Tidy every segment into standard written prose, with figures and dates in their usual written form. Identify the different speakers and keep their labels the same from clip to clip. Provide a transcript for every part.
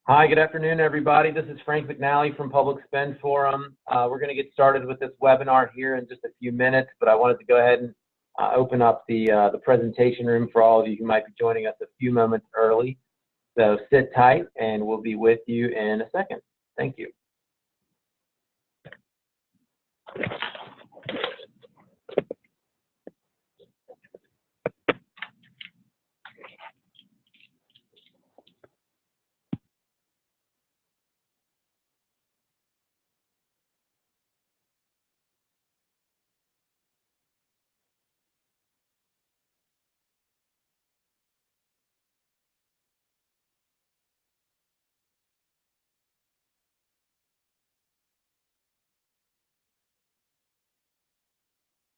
Speaker 1: Hi, good afternoon, everybody. This is Frank McNally from Public Spend Forum. We're going to get started with this webinar here in just a few minutes, but I wanted to go ahead and open up the presentation room for all of you who might be joining us a few moments early. So sit tight, and we'll be with you in a second. Thank you.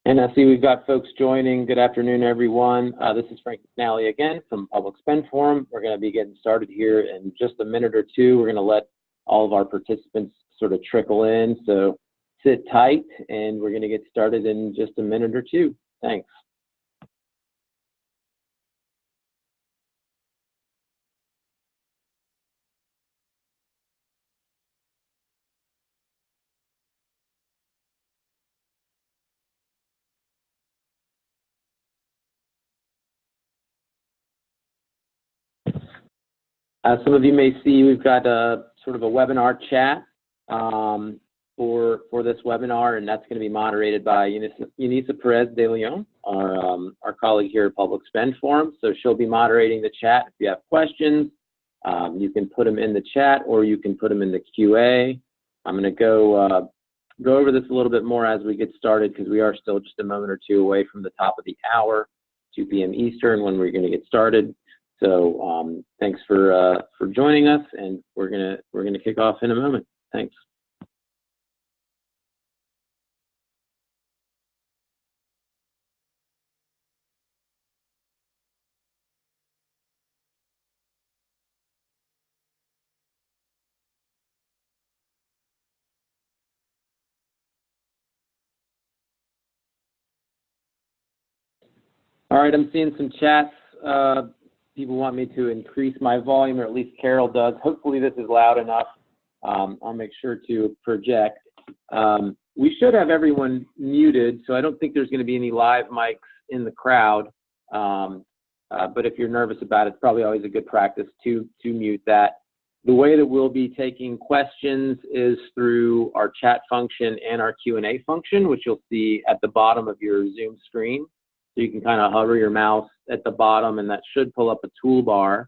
Speaker 1: And I see we've got folks joining. Good afternoon, everyone. This is Frank McNally again from Public Spend Forum. We're going to be getting started here in just a minute or two. We're going to let all of our participants sort of trickle in. So sit tight, and we're going to get started in just a minute or two. Thanks. Some of you may see we've got a sort of a webinar chat for this webinar, and that's going to be moderated by Eunice Perez de Leon, our colleague here at Public Spend Forum. So she'll be moderating the chat. If you have questions, you can put them in the chat or you can put them in the QA. I'm going to go over this a little bit more as we get started because we are still just a moment or two away from the top of the hour, 2 p.m. Eastern, when we're going to get started. So thanks for joining us, and we're gonna kick off in a moment. Thanks. All right, I'm seeing some chats. People want me to increase my volume, or at least Carol does. Hopefully this is loud enough. I'll make sure to project. We should have everyone muted, so I don't think there's going to be any live mics in the crowd. But if you're nervous about it, it's probably always a good practice to mute that. The way that we'll be taking questions is through our chat function and our Q&A function, which you'll see at the bottom of your Zoom screen. So you can kind of hover your mouse at the bottom, and that should pull up a toolbar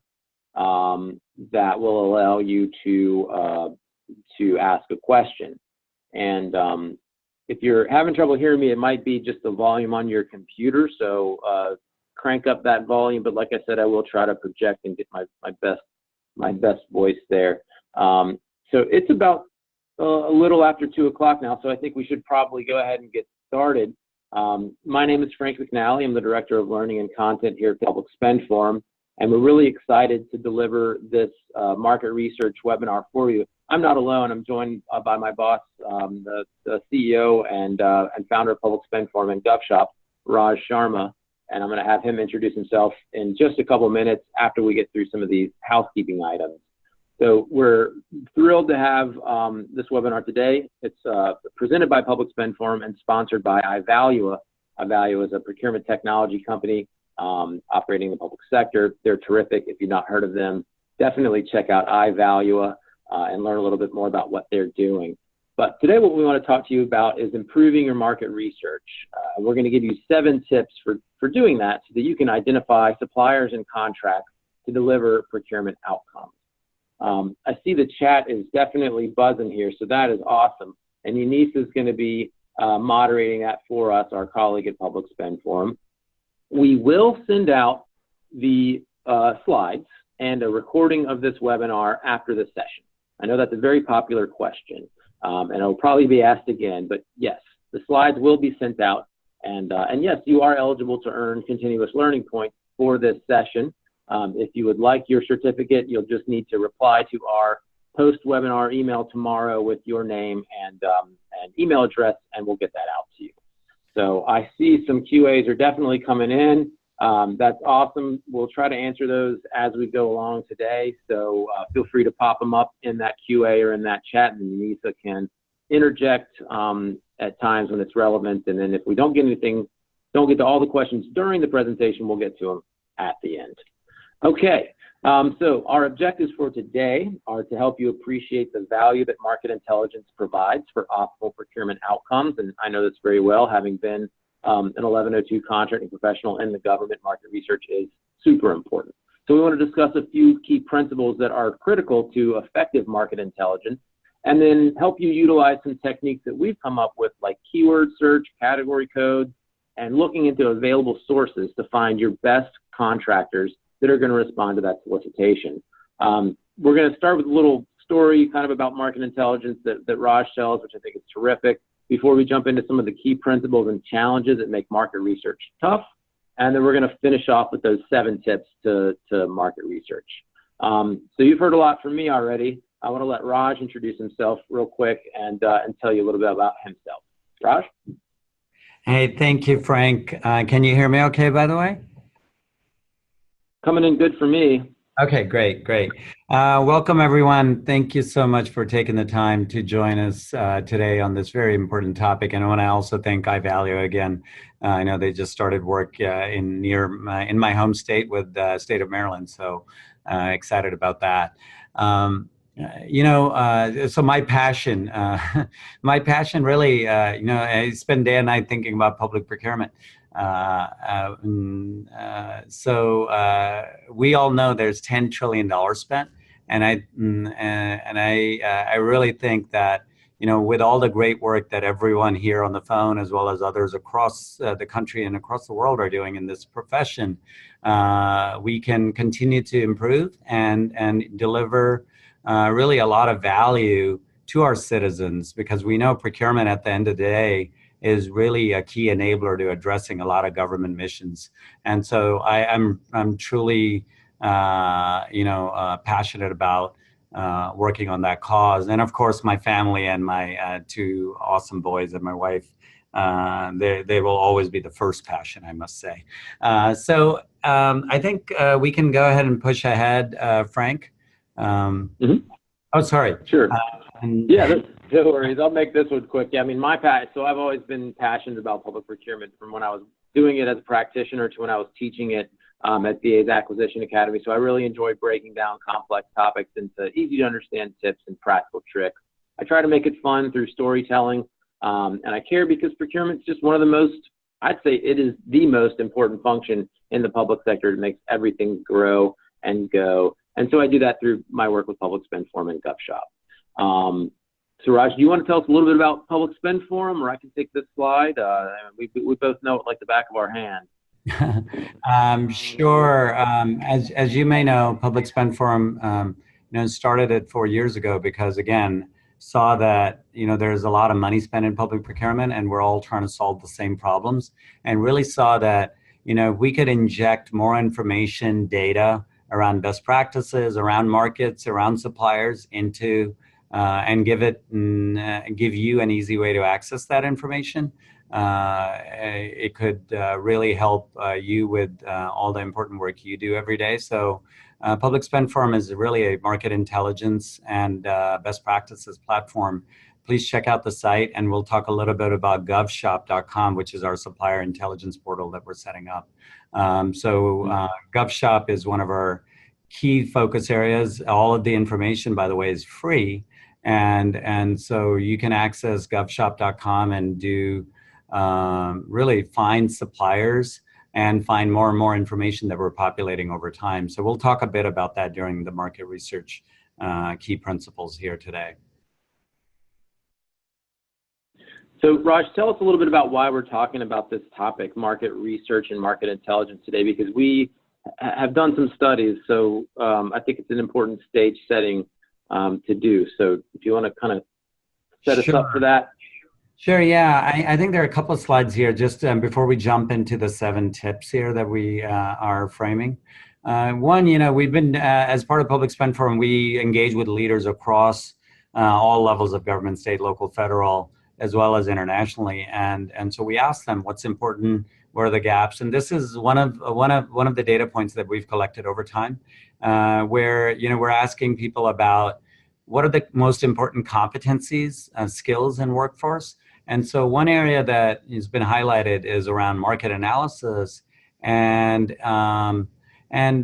Speaker 1: that will allow you to ask a question. And if you're having trouble hearing me, it might be just the volume on your computer. So crank up that volume. But like I said, I will try to project and get my best voice there. So it's about a little after 2 o'clock now, so I think we should probably go ahead and get started. My name is Frank McNally. I'm the Director of Learning and Content here at Public Spend Forum, and we're really excited to deliver this market research webinar for you. I'm not alone. I'm joined by my boss, the CEO and founder of Public Spend Forum and GovShop, Raj Sharma, and I'm going to have him introduce himself in just a couple minutes after we get through some of these housekeeping items. So we're thrilled to have this webinar today. It's presented by Public Spend Forum and sponsored by iValua. iValua is a procurement technology company operating in the public sector. They're terrific. If you've not heard of them, definitely check out iValua and learn a little bit more about what they're doing. But today what we want to talk to you about is improving your market research. We're going to give you 7 tips for doing that so that you can identify suppliers and contracts to deliver procurement outcomes. I see the chat is definitely buzzing here, so that is awesome. And Eunice is going to be moderating that for us, our colleague at Public Spend Forum. We will send out the slides and a recording of this webinar after the session. I know that's a very popular question, and it'll probably be asked again, but yes, the slides will be sent out. And yes, you are eligible to earn continuous learning points for this session. If you would like your certificate, you'll just need to reply to our post-webinar email tomorrow with your name and email address, and we'll get that out to you. So I see some QAs are definitely coming in. That's awesome. We'll try to answer those as we go along today. So feel free to pop them up in that QA or in that chat, and Nisa can interject at times when it's relevant. And then if we don't get to all the questions during the presentation, we'll get to them at the end. Okay, so our objectives for today are to help you appreciate the value that market intelligence provides for optimal procurement outcomes. And I know this very well, having been an 1102 contracting professional in the government. Market research is super important. So we want to discuss a few key principles that are critical to effective market intelligence, and then help you utilize some techniques that we've come up with, like keyword search, category codes, and looking into available sources to find your best contractors that are going to respond to that solicitation. We're going to start with a little story kind of about market intelligence that Raj tells, which I think is terrific, before we jump into some of the key principles and challenges that make market research tough. And then we're going to finish off with those 7 tips to market research. So you've heard a lot from me already. I want to let Raj introduce himself real quick and tell you a little bit about himself. Raj?
Speaker 2: Hey, thank you, Frank. Can you hear me okay, by the way?
Speaker 1: Coming in good for me.
Speaker 2: Okay, great. Welcome, everyone. Thank you so much for taking the time to join us today on this very important topic. And I want to also thank iValue again. I know they just started work in my home state with the state of Maryland, so excited about that. So my passion really, I spend day and night thinking about public procurement. So we all know there's $10 trillion spent, and I really think that, with all the great work that everyone here on the phone, as well as others across the country and across the world, are doing in this profession, we can continue to improve and deliver really a lot of value to our citizens, because we know procurement at the end of the day is really a key enabler to addressing a lot of government missions. And so I'm truly, passionate about working on that cause. And of course, my family and my 2 awesome boys and my wife, they will always be the first passion, I must say. So I think we can go ahead and push ahead, Frank. Oh, sorry.
Speaker 1: Sure. Yeah, no worries. I'll make this one quick. Yeah, I mean, so I've always been passionate about public procurement from when I was doing it as a practitioner to when I was teaching it at VA's Acquisition Academy. So I really enjoy breaking down complex topics into easy to understand tips and practical tricks. I try to make it fun through storytelling, and I care because procurement's just one of the most, I'd say it is the most important function in the public sector. It makes everything grow and go. And so I do that through my work with Public Spend Forum and GovShop. Siraj, do you want to tell us a little bit about Public Spend Forum, or I can take this slide? We both know it like the back of our hand.
Speaker 2: Sure. As you may know, Public Spend Forum started it 4 years ago because, again, saw that there's a lot of money spent in public procurement, and we're all trying to solve the same problems, and really saw that we could inject more information, data around best practices, around markets, around suppliers into and give you an easy way to access that information. It could really help you with all the important work you do every day. So Public Spend Forum is really a market intelligence and best practices platform. Please check out the site, and we'll talk a little bit about GovShop.com, which is our supplier intelligence portal that we're setting up. GovShop is one of our key focus areas. All of the information, by the way, is free. And so you can access govshop.com and do really find suppliers and find more and more information that we're populating over time. So we'll talk a bit about that during the market research key principles here today.
Speaker 1: So Raj, tell us a little bit about why we're talking about this topic, market research and market intelligence today, because we have done some studies. So I think it's an important stage setting to do. So if you want to kind of set us up for that.
Speaker 2: Sure, yeah. I think there are a couple of slides here just before we jump into the 7 tips here that we are framing. One, we've been, as part of Public Spend Forum, we engage with leaders across all levels of government, state, local, federal, as well as internationally. And so we ask them what's important, Where are the gaps? And this is one of the data points that we've collected over time, where we're asking people about what are the most important competencies, skills in workforce. And so one area that has been highlighted is around market analysis, and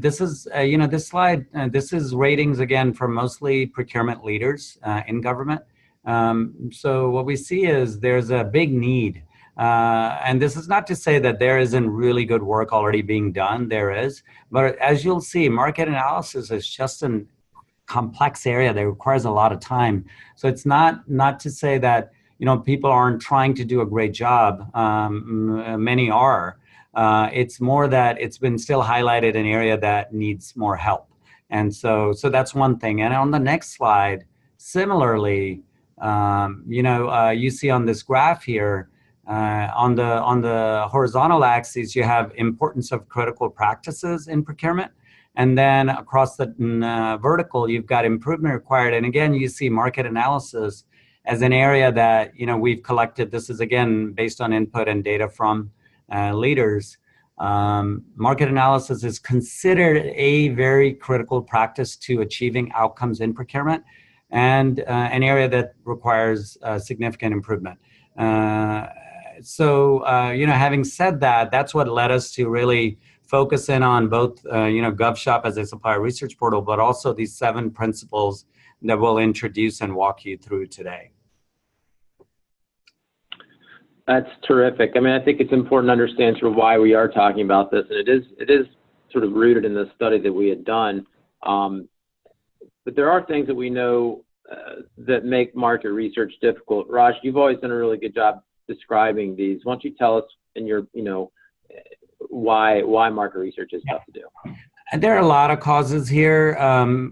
Speaker 2: this is this slide. This is ratings again for mostly procurement leaders in government. So what we see is there's a big need. And this is not to say that there isn't really good work already being done. There is. But as you'll see, market analysis is just an complex area that requires a lot of time. So it's not to say that people aren't trying to do a great job. Many are. It's more that it's been still highlighted an area that needs more help. And so that's one thing. And on the next slide, similarly, you see on this graph here, on the horizontal axis, you have importance of critical practices in procurement. And then across the vertical, you've got improvement required. And again, you see market analysis as an area that we've collected. This is again based on input and data from leaders. Market analysis is considered a very critical practice to achieving outcomes in procurement, and an area that requires significant improvement. Having said that, that's what led us to really focus in on both, GovShop as a supplier research portal, but also these 7 principles that we'll introduce and walk you through today.
Speaker 1: That's terrific. I mean, I think it's important to understand sort of why we are talking about this, and it is sort of rooted in the study that we had done. But there are things that we know that make market research difficult. Raj, you've always done a really good job describing these. Why don't you tell us in your, why market research is tough to do?
Speaker 2: There are a lot of causes here.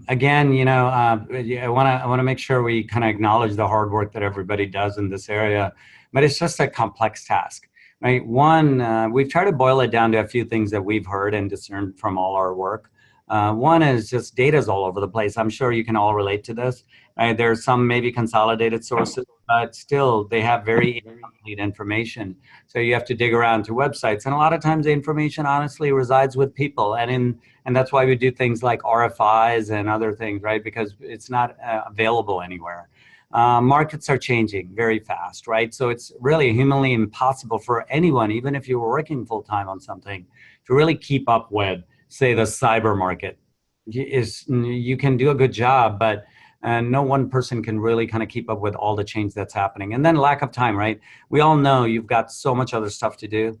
Speaker 2: Again, I want to make sure we kind of acknowledge the hard work that everybody does in this area, but it's just a complex task, right? One, we've tried to boil it down to a few things that we've heard and discerned from all our work. One is just data's all over the place. I'm sure you can all relate to this. Right? There's some maybe consolidated sources, but still they have very incomplete information. So you have to dig around to websites, and a lot of times the information honestly resides with people, and that's why we do things like RFIs and other things, right? Because it's not available anywhere. Markets are changing very fast, right? So it's really humanly impossible for anyone, even if you were working full time on something, to really keep up with, say, the cyber market. You can do a good job, but no one person can really kind of keep up with all the change that's happening. And then lack of time, right? We all know you've got so much other stuff to do,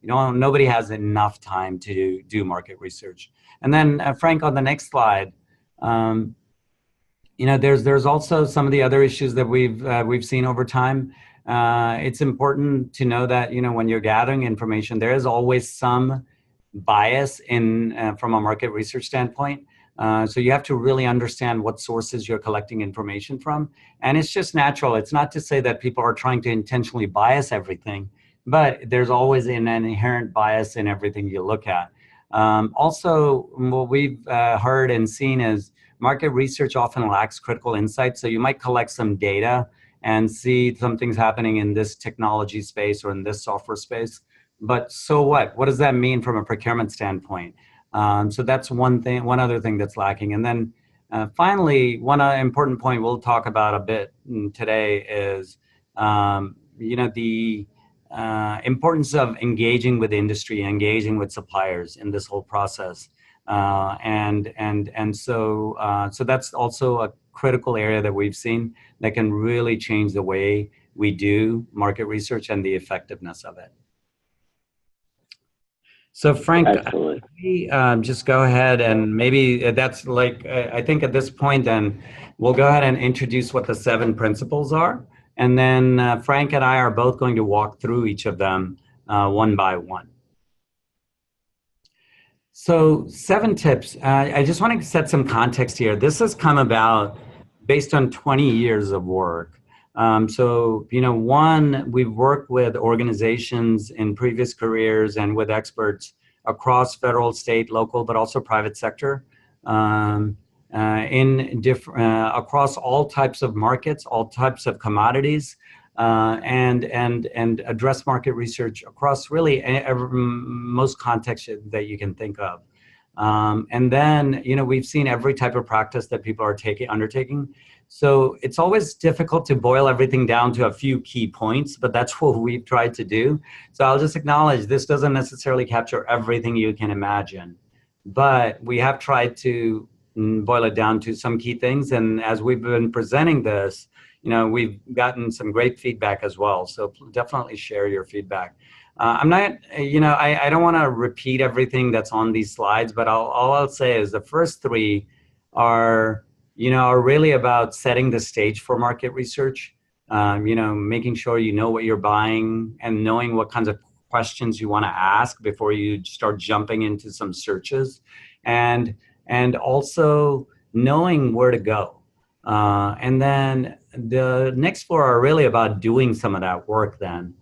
Speaker 2: nobody has enough time to do market research. And then Frank, on the next slide, there's also some of the other issues that we've seen over time. It's important to know that when you're gathering information, there is always some bias in from a market research standpoint. So you have to really understand what sources you're collecting information from, and it's just natural. It's not to say that people are trying to intentionally bias everything, but there's always an inherent bias in everything you look at. Also, what we've heard and seen is market research often lacks critical insight. So you might collect some data and see something's happening in this technology space or in this software space, but so what? What does that mean from a procurement standpoint? So that's one other thing that's lacking. And then finally, one important point we'll talk about a bit today is, the importance of engaging with industry, engaging with suppliers in this whole process. So that's also a critical area that we've seen that can really change the way we do market research and the effectiveness of it. So Frank, just go ahead and maybe that's like, I think at this point then we'll go ahead and introduce what the 7 principles are. And then Frank and I are both going to walk through each of them one by one. So 7 tips. I just want to set some context here. This has come about based on 20 years of work. One, we've worked with organizations in previous careers and with experts across federal, state, local, but also private sector, across all types of markets, all types of commodities, and address market research across really most contexts that you can think of. And then, we've seen every type of practice that people are undertaking. So it's always difficult to boil everything down to a few key points, but that's what we've tried to do. So I'll just acknowledge this doesn't necessarily capture everything you can imagine, but we have tried to boil it down to some key things. And as we've been presenting this, we've gotten some great feedback as well. So definitely share your feedback. I'm not, I don't want to repeat everything that's on these slides, but all I'll say is the first three are really about setting the stage for market research, making sure you know what you're buying and knowing what kinds of questions you want to ask before you start jumping into some searches, and also knowing where to go. And then the next four are really about doing some of that work then.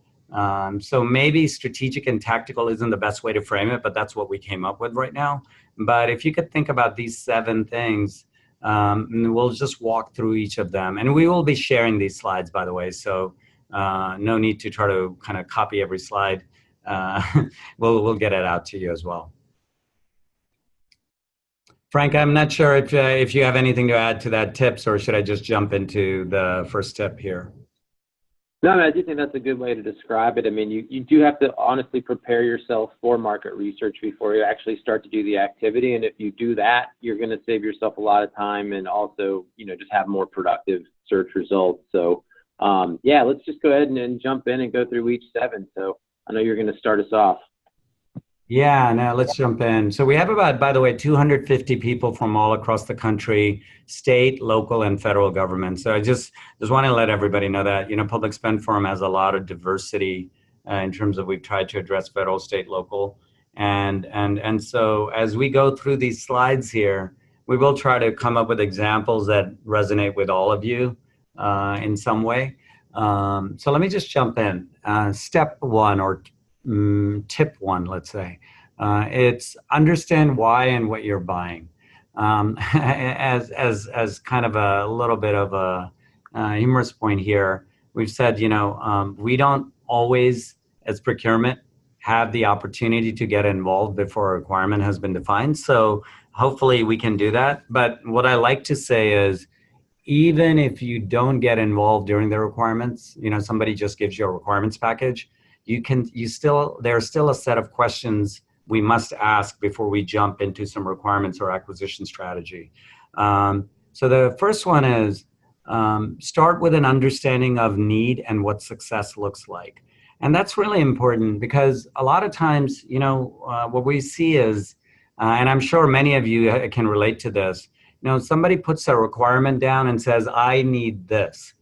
Speaker 2: So maybe strategic and tactical isn't the best way to frame it, but that's what we came up with right now. But if you could think about these 7 things, we'll just walk through each of them. And we will be sharing these slides, by the way, so no need to try to kind of copy every slide. We'll get it out to you as well. Frank, I'm not sure if you have anything to add to that tips, or should I just jump into the first tip here?
Speaker 1: No, I do think that's a good way to describe it. I mean, you do have to honestly prepare yourself for market research before you actually start to do the activity. And if you do that, you're going to save yourself a lot of time and also, just have more productive search results. So, yeah, let's just go ahead and jump in and go through each 7. So I know you're going to start us off.
Speaker 2: Yeah, now let's jump in. So we have about, by the way, 250 people from all across the country, state, local, and federal government. So I just want to let everybody know that, Public Spend Forum has a lot of diversity in terms of we've tried to address federal, state, local. And so as we go through these slides here, we will try to come up with examples that resonate with all of you in some way. So let me just jump in. Step 1 or tip 1, let's say, it's understand why and what you're buying. As kind of a little bit of a humorous point here, we've said, we don't always, as procurement, have the opportunity to get involved before a requirement has been defined. So hopefully we can do that. But what I like to say is, even if you don't get involved during the requirements, somebody just gives you a requirements package, there's still a set of questions we must ask before we jump into some requirements or acquisition strategy. So the first one is start with an understanding of need and what success looks like. And that's really important because a lot of times, what we see is, and I'm sure many of you can relate to this, somebody puts a requirement down and says, I need this.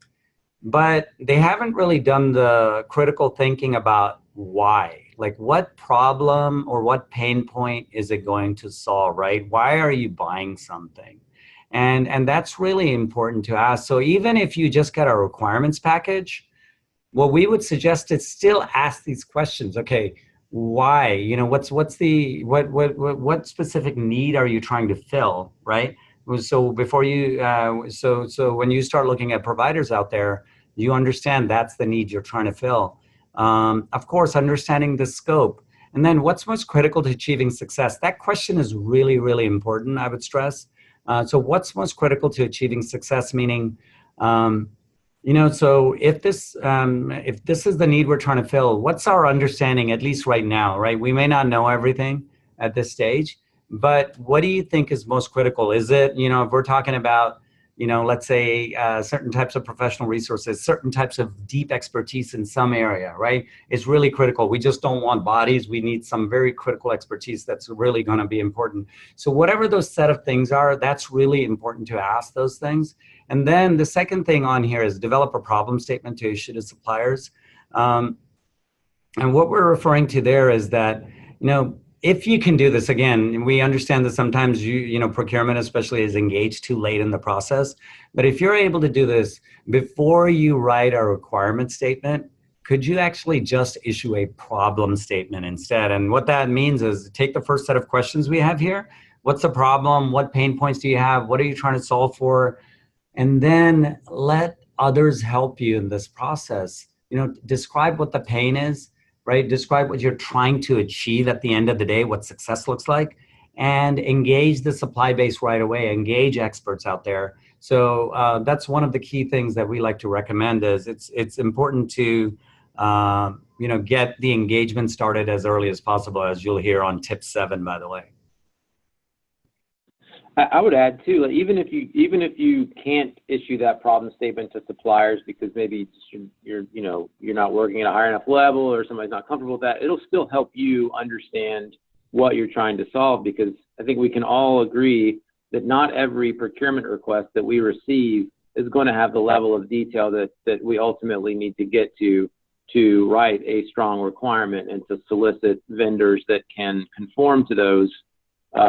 Speaker 2: But they haven't really done the critical thinking about why. Like, what problem or what pain point is it going to solve, right? Why are you buying something? And that's really important to ask. So even if you just get a requirements package, what we would suggest is still ask these questions. Okay, why? What specific need are you trying to fill, right? So before you, so when you start looking at providers out there, you understand that's the need you're trying to fill. Of course, understanding the scope. And then what's most critical to achieving success? That question is really, really important, I would stress. So what's most critical to achieving success? Meaning, so if this is the need we're trying to fill, what's our understanding, at least right now, right? We may not know everything at this stage, but what do you think is most critical? Is it, if we're talking about, let's say certain types of professional resources, certain types of deep expertise in some area, right? It's really critical. We just don't want bodies. We need some very critical expertise that's really going to be important. So whatever those set of things are, that's really important to ask those things. And then the second thing on here is develop a problem statement to issue to suppliers. And what we're referring to there is that, if you can do this, again, we understand that sometimes procurement especially is engaged too late in the process. But if you're able to do this before you write a requirement statement, could you actually just issue a problem statement instead? And what that means is take the first set of questions we have here. What's the problem? What pain points do you have? What are you trying to solve for? And then let others help you in this process. Describe what the pain is, right? Describe what you're trying to achieve at the end of the day, what success looks like, and engage the supply base right away, engage experts out there. So that's one of the key things that we like to recommend is it's important to get the engagement started as early as possible, as you'll hear on tip 7, by the way.
Speaker 1: I would add too, like, even if you can't issue that problem statement to suppliers because maybe you're not working at a high enough level or somebody's not comfortable with that, it'll still help you understand what you're trying to solve, because I think we can all agree that not every procurement request that we receive is going to have the level of detail that we ultimately need to get to write a strong requirement and to solicit vendors that can conform to those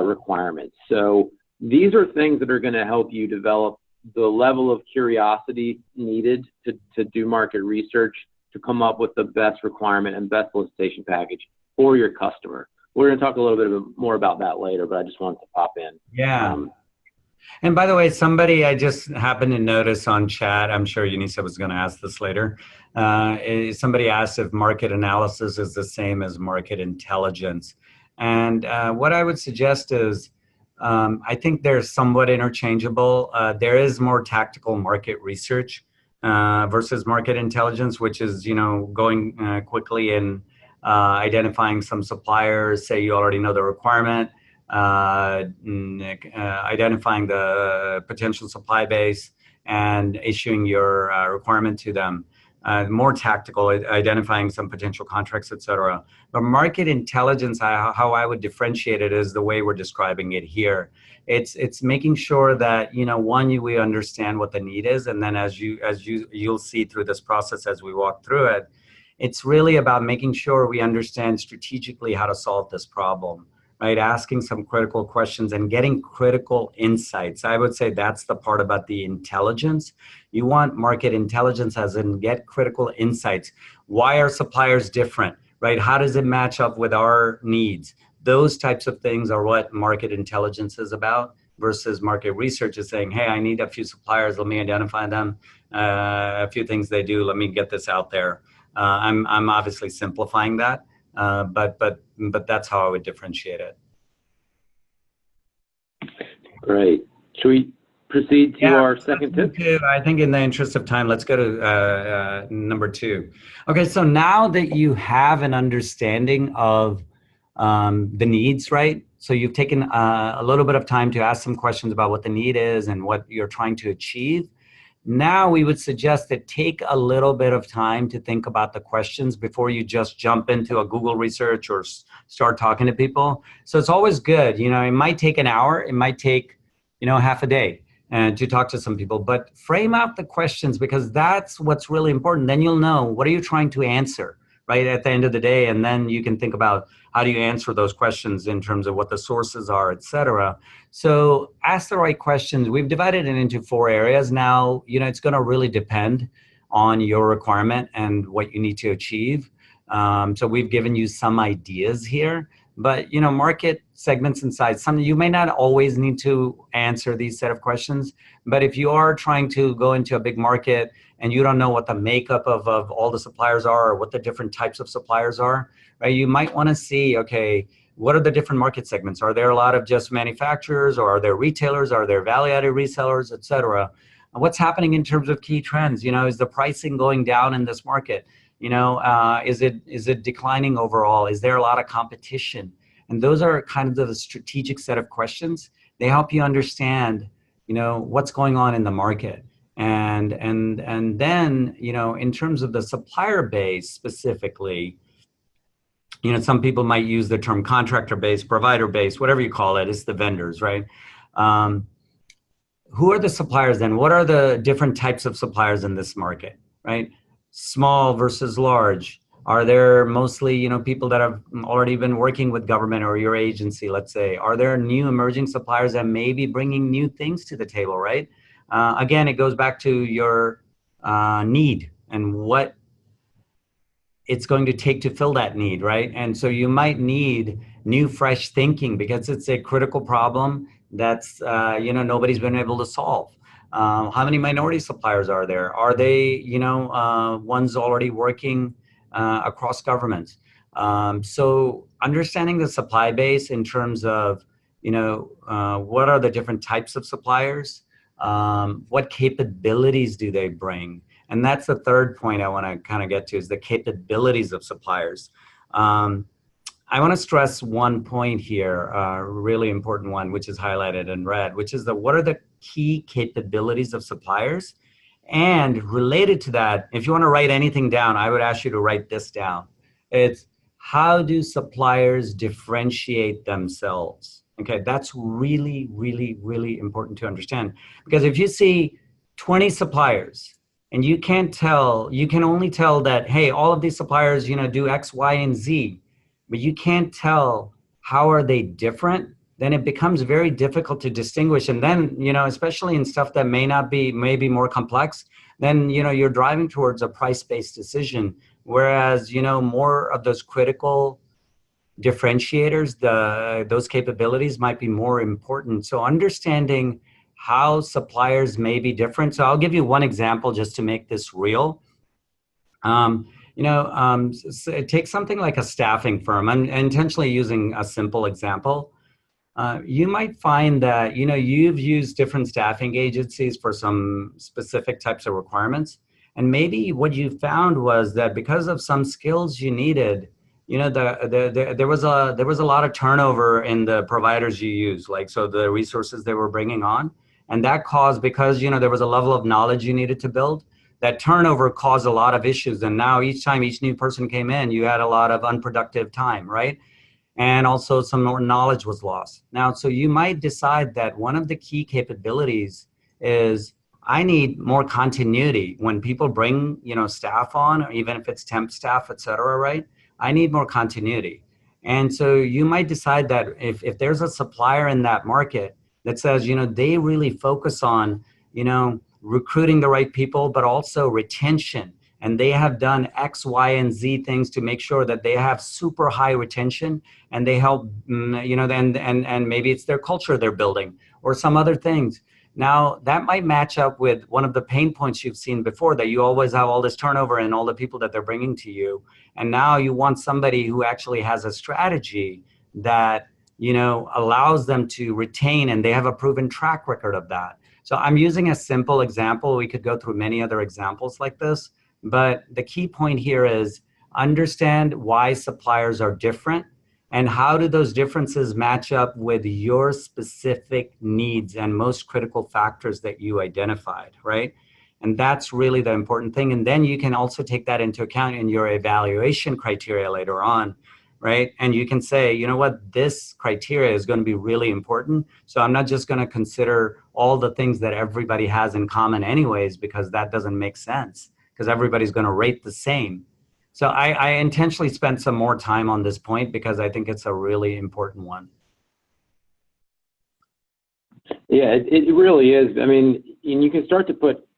Speaker 1: requirements. So these are things that are going to help you develop the level of curiosity needed to do market research, to come up with the best requirement and best solicitation package for your customer. We're going to talk a little bit more about that later, but I just wanted to pop in.
Speaker 2: Yeah. And by the way, somebody I just happened to notice on chat, I'm sure Unisa was going to ask this later. Somebody asked if market analysis is the same as market intelligence. And what I would suggest is, I think they're somewhat interchangeable. There is more tactical market research versus market intelligence, which is, going quickly and identifying some suppliers, say you already know the requirement, identifying the potential supply base and issuing your requirement to them. More tactical, identifying some potential contracts, etc. But market intelligence, how I would differentiate it is the way we're describing it here. It's making sure that we understand what the need is, and then as you'll see through this process as we walk through it, it's really about making sure we understand strategically how to solve this problem. Right, asking some critical questions and getting critical insights. I would say that's the part about the intelligence. You want market intelligence as in get critical insights. Why are suppliers different, right? How does it match up with our needs? Those types of things are what market intelligence is about, versus market research is saying, hey, I need a few suppliers, let me identify them, a few things they do, let me get this out there. I'm obviously simplifying that. But that's how I would differentiate it.
Speaker 1: Great. Should we proceed to our second tip?
Speaker 2: I think in the interest of time, let's go to number 2. Okay, so now that you have an understanding of the needs, right? So you've taken a little bit of time to ask some questions about what the need is and what you're trying to achieve. Now we would suggest that take a little bit of time to think about the questions before you just jump into a Google research or start talking to people. So it's always good, it might take an hour, it might take, half a day to talk to some people, but frame out the questions, because that's what's really important. Then you'll know, what are you trying to answer, right, at the end of the day, and then you can think about how do you answer those questions in terms of what the sources are, et cetera. So ask the right questions. We've divided it into 4 areas. Now, it's going to really depend on your requirement and what you need to achieve. So we've given you some ideas here, but, market segments and size, you may not always need to answer these set of questions, but if you are trying to go into a big market and you don't know what the makeup of all the suppliers are, or what the different types of suppliers are, right, you might want to see, okay, what are the different market segments? Are there a lot of just manufacturers, or are there retailers? Are there value-added resellers, et cetera? What's happening in terms of key trends? Is the pricing going down in this market? Is it declining overall? Is there a lot of competition? And those are kind of the strategic set of questions. They help you understand, what's going on in the market. And then, in terms of the supplier base specifically, some people might use the term contractor base, provider base, whatever you call it. It's the vendors, right? Who are the suppliers then? What are the different types of suppliers in this market, right? Small versus large. Are there mostly, people that have already been working with government or your agency, let's say? Are there new emerging suppliers that may be bringing new things to the table, right? Again, it goes back to your need and what it's going to take to fill that need, right? And so you might need new, fresh thinking, because it's a critical problem that's, nobody's been able to solve. How many minority suppliers are there? Are they, ones already working across governments? So understanding the supply base in terms of, what are the different types of suppliers? What capabilities do they bring? And that's the third point I want to kind of get to, is the capabilities of suppliers. I want to stress one point here, a really important one, which is highlighted in red, which is what are the key capabilities of suppliers? And related to that, if you want to write anything down, I would ask you to write this down. It's, how do suppliers differentiate themselves? Okay, that's really, really, really important to understand. Because if you see 20 suppliers and you can only tell that, hey, all of these suppliers, do X, Y, and Z, but you can't tell how are they different, then it becomes very difficult to distinguish. And then, especially in stuff that maybe more complex, then, you're driving towards a price-based decision. Whereas, more of those critical differentiators, those capabilities might be more important. So understanding how suppliers may be different. So I'll give you one example just to make this real. Take something like a staffing firm. I'm intentionally using a simple example. You might find that, you've used different staffing agencies for some specific types of requirements. And maybe what you found was that because of some skills you needed, there was a lot of turnover in the providers you use, like, so the resources they were bringing on. And that caused, because, there was a level of knowledge you needed to build, that turnover caused a lot of issues. And now each time each new person came in, you had a lot of unproductive time, right? And also some more knowledge was lost. Now, so you might decide that one of the key capabilities is, I need more continuity. When people bring, staff on, even if it's temp staff, et cetera, right? I need more continuity. And so you might decide that if there's a supplier in that market that says, they really focus on, recruiting the right people, but also retention. And they have done X, Y, and Z things to make sure that they have super high retention, and they help, and maybe it's their culture they're building or some other things. Now, that might match up with one of the pain points you've seen before, that you always have all this turnover in all the people that they're bringing to you. And now you want somebody who actually has a strategy that, allows them to retain, and they have a proven track record of that. So I'm using a simple example. We could go through many other examples like this, but the key point here is understand why suppliers are different, and how do those differences match up with your specific needs and most critical factors that you identified, right? And that's really the important thing. And then you can also take that into account in your evaluation criteria later on, right? And you can say, you know what, this criteria is going to be really important. So I'm not just going to consider all the things that everybody has in common anyways, because that doesn't make sense, because everybody's going to rate the same. So I intentionally spent some more time on this point because I think it's a really important one.
Speaker 1: Yeah, it really is. I mean, and you can start to put,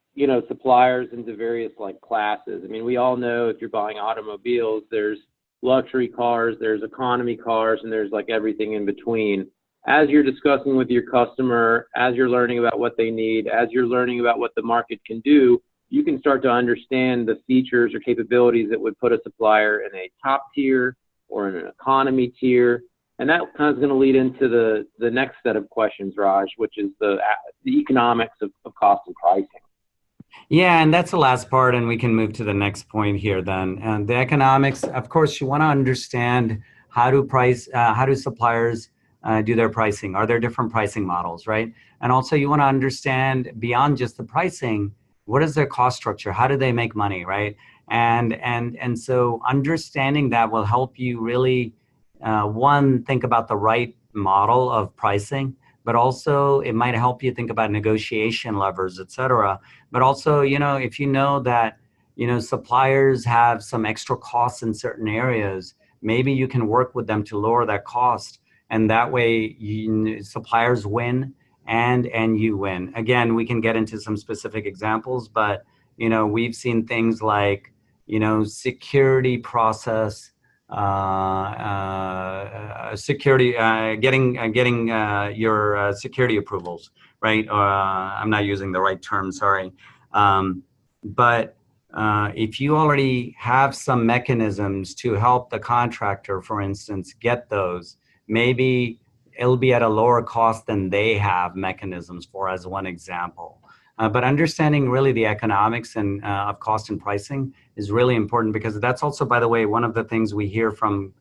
Speaker 1: suppliers into various classes. I mean, we all know if you're buying automobiles, there's luxury cars, there's economy cars, and there's everything in between. As you're discussing with your customer, as you're learning about what they need, as you're learning about what the market can do, you can start to understand the features or capabilities that would put a supplier in a top tier or in an economy tier. And that kind of is going to lead into the next set of questions, Raj, which is the economics of cost and pricing.
Speaker 2: Yeah, and that's the last part, and we can move to the next point here then. And the economics, of course, you want to understand how do suppliers do their pricing? Are there different pricing models, right? And also you want to understand beyond just the pricing, what is their cost structure? How do they make money, right? And so understanding that will help you really, one, think about the right model of pricing, but also it might help you think about negotiation levers, et cetera. But also, if you know that, suppliers have some extra costs in certain areas, maybe you can work with them to lower that cost. And that way suppliers win and you win. Again, we can get into some specific examples, but, we've seen things like, security process security, getting your security approvals, right? I'm not using the right term, sorry. But if you already have some mechanisms to help the contractor, for instance, get those, maybe it'll be at a lower cost than they have mechanisms for, as one example. But understanding really the economics and of cost and pricing is really important, because that's also, by the way, one of the things we hear from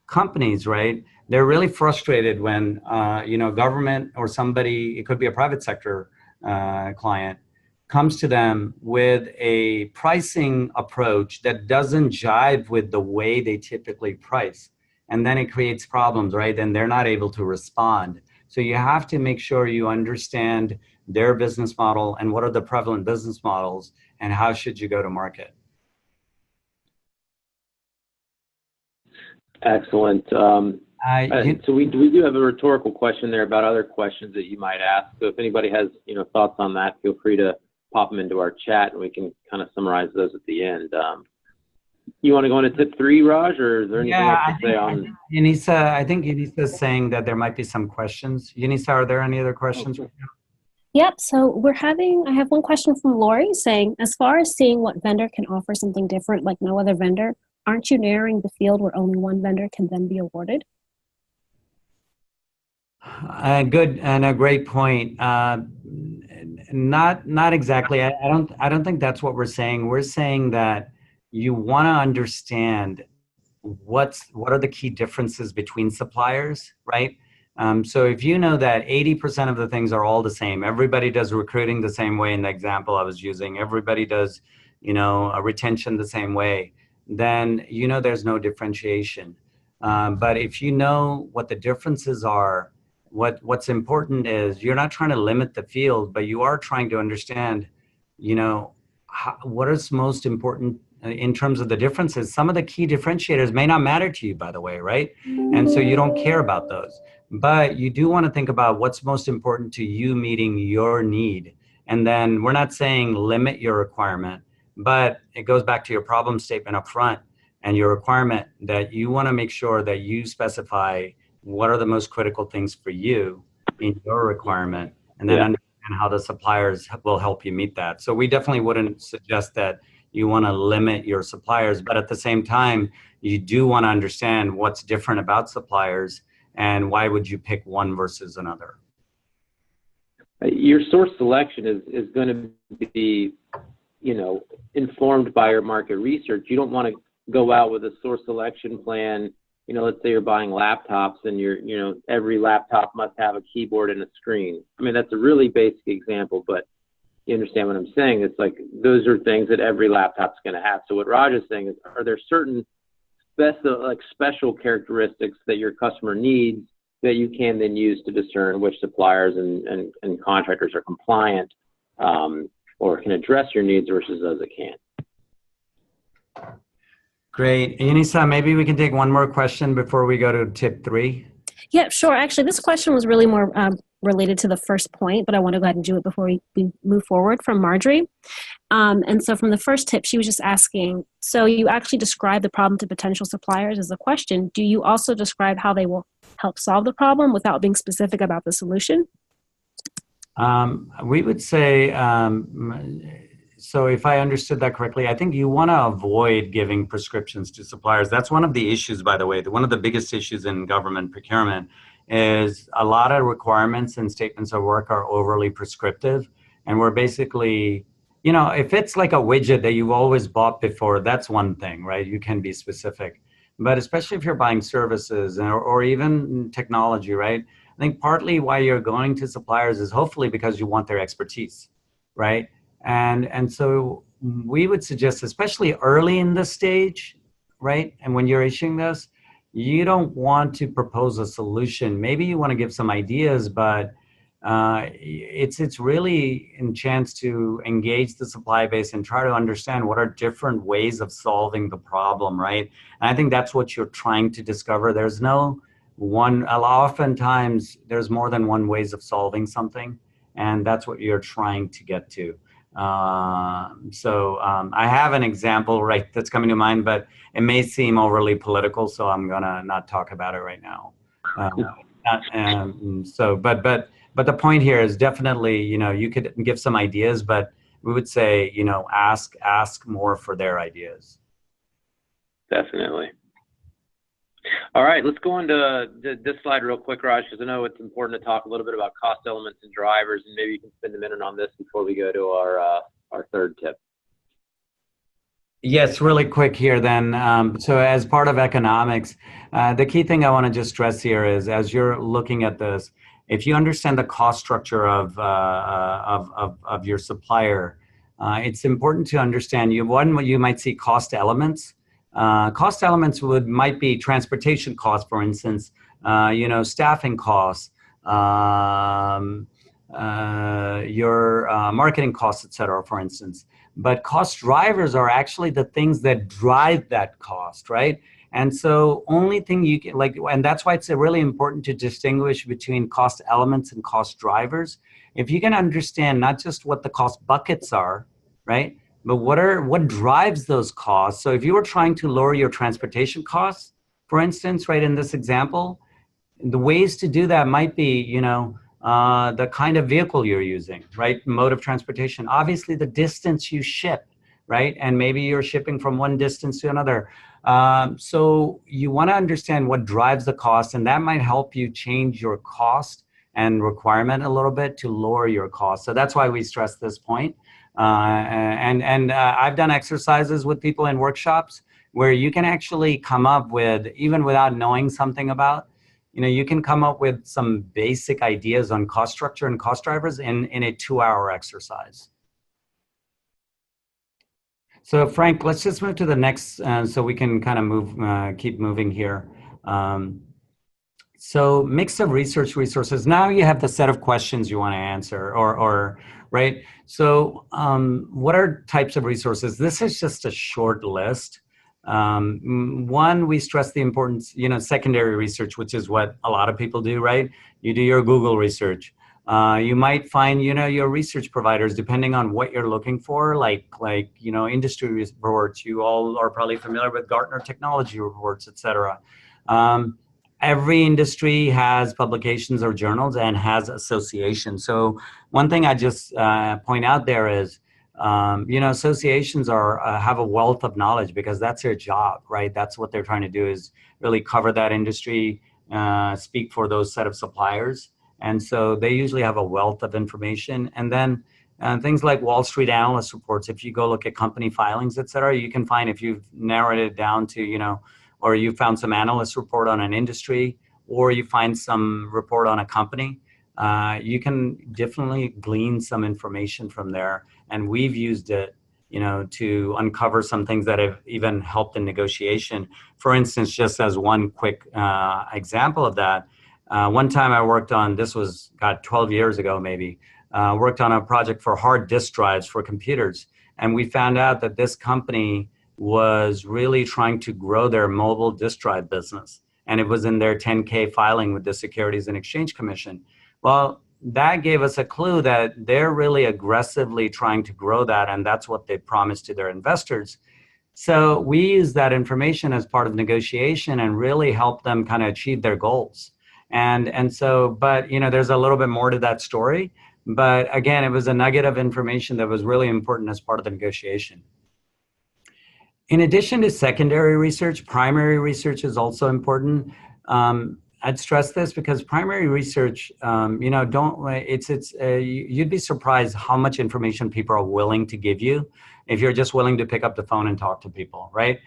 Speaker 2: companies, right? They're really frustrated when, government or somebody, it could be a private sector client, comes to them with a pricing approach that doesn't jive with the way they typically price. And then it creates problems, right? And they're not able to respond. So you have to make sure you understand their business model and what are the prevalent business models and how should you go to market.
Speaker 1: Excellent. So we do have a rhetorical question there about other questions that you might ask. So if anybody has thoughts on that, feel free to pop them into our chat, and we can kind of summarize those at the end. You want to go into tip 3, Raj, or is there anything else to say on?
Speaker 2: I think Yanisa is saying that there might be some questions. Yanisa, are there any other questions?
Speaker 3: Okay. Yep. So I have one question from Lori saying, as far as seeing what vendor can offer something different like no other vendor, aren't you narrowing the field where only one vendor can then be awarded?
Speaker 2: Good and a great point. Not exactly. I don't think that's what we're saying. We're saying that you want to understand what are the key differences between suppliers, right? So if you know that 80% of the things are all the same, everybody does recruiting the same way in the example I was using, everybody does, a retention the same way, then there's no differentiation. But if you know what the differences are, what's important is you're not trying to limit the field, but you are trying to understand, what is most important in terms of the differences. Some of the key differentiators may not matter to you, by the way, right? And so you don't care about those. But you do want to think about what's most important to you meeting your need. And then we're not saying limit your requirement, but it goes back to your problem statement up front and your requirement that you want to make sure that you specify what are the most critical things for you in your requirement, and then understand how the suppliers will help you meet that. So we definitely wouldn't suggest that you want to limit your suppliers, but at the same time, you do want to understand what's different about suppliers and why would you pick one versus another.
Speaker 1: Your source selection is going to be, informed by your market research. You don't want to go out with a source selection plan. Let's say you're buying laptops and every laptop must have a keyboard and a screen. I mean, that's a really basic example, but you understand what I'm saying. It's like those are things that every laptop's going to have. So what Raj is saying is, are there certain special characteristics that your customer needs that you can then use to discern which suppliers and contractors are compliant or can address your needs versus those that can't?
Speaker 2: Great. Yanisa, maybe we can take one more question before we go to tip 3.
Speaker 3: Yeah, sure. Actually, this question was really more related to the first point, but I want to go ahead and do it before we move forward, from Marjorie. And so from the first tip, she was just asking, so you actually describe the problem to potential suppliers as a question. Do you also describe how they will help solve the problem without being specific about the solution?
Speaker 2: We would say, so if I understood that correctly, I think you want to avoid giving prescriptions to suppliers. That's one of the issues, by the way. One of the biggest issues in government procurement is a lot of requirements and statements of work are overly prescriptive. And we're basically, if it's like a widget that you've always bought before, that's one thing, right? You can be specific. But especially if you're buying services or even technology, right? I think partly why you're going to suppliers is hopefully because you want their expertise, right? And so we would suggest, especially early in the stage, right? And when you're issuing this, you don't want to propose a solution. Maybe you want to give some ideas, but it's really a chance to engage the supply base and try to understand what are different ways of solving the problem, right? And I think that's what you're trying to discover. There's no one, oftentimes there's more than one ways of solving something, and that's what you're trying to get to. I have an example that's coming to mind, but it may seem overly political, so I'm gonna not talk about it right now. But the point here is definitely, you could give some ideas, but we would say, ask more for their ideas.
Speaker 1: Definitely. All right, let's go into this slide real quick, Raj, because I know it's important to talk a little bit about cost elements and drivers, and maybe you can spend a minute on this before we go to our third tip.
Speaker 2: Yes, really quick here then. So as part of economics, the key thing I want to just stress here is, as you're looking at this, if you understand the cost structure of your supplier, it's important to understand you might see cost elements. Cost elements might be transportation costs, for instance, staffing costs, your marketing costs, et cetera, for instance. But cost drivers are actually the things that drive that cost, right? And so only thing you can and that's why it's really important to distinguish between cost elements and cost drivers. If you can understand not just what the cost buckets are, right? But what drives those costs? So if you were trying to lower your transportation costs, for instance, right, in this example, the ways to do that might be, the kind of vehicle you're using, right? Mode of transportation. Obviously, the distance you ship, right? And maybe you're shipping from one distance to another. So you want to understand what drives the cost, and that might help you change your cost and requirement a little bit to lower your cost. So that's why we stress this point. I've done exercises with people in workshops where you can actually come up with, even without knowing something about, you can come up with some basic ideas on cost structure and cost drivers in a 2-hour exercise. So Frank, let's just move to the next, so we can kind of keep moving here. So mix of research resources. Now you have the set of questions you want to answer, or right? So what are types of resources? This is just a short list. One, we stress the importance, secondary research, which is what a lot of people do, right? You do your Google research. You might find, your research providers, depending on what you're looking for, like industry reports. You all are probably familiar with Gartner technology reports, et cetera. Every industry has publications or journals and has associations. So one thing I just point out there is, associations have a wealth of knowledge because that's their job, right? That's what they're trying to do, is really cover that industry, speak for those set of suppliers. And so they usually have a wealth of information. And then things like Wall Street analyst reports, if you go look at company filings, et cetera, you can find, if you've narrowed it down to, or you found some analyst report on an industry, or you find some report on a company, you can definitely glean some information from there. And we've used it, to uncover some things that have even helped in negotiation. For instance, just as one quick example of that, one time I worked on, this was 12 years ago maybe, worked on a project for hard disk drives for computers. And we found out that this company was really trying to grow their mobile disk drive business. And it was in their 10K filing with the Securities and Exchange Commission. Well, that gave us a clue that they're really aggressively trying to grow that, and that's what they promised to their investors. So we use that information as part of negotiation and really help them kind of achieve their goals. And so, but there's a little bit more to that story. But again, it was a nugget of information that was really important as part of the negotiation. In addition to secondary research, primary research is also important. I'd stress this because primary research, you'd be surprised how much information people are willing to give you if you're just willing to pick up the phone and talk to people, right?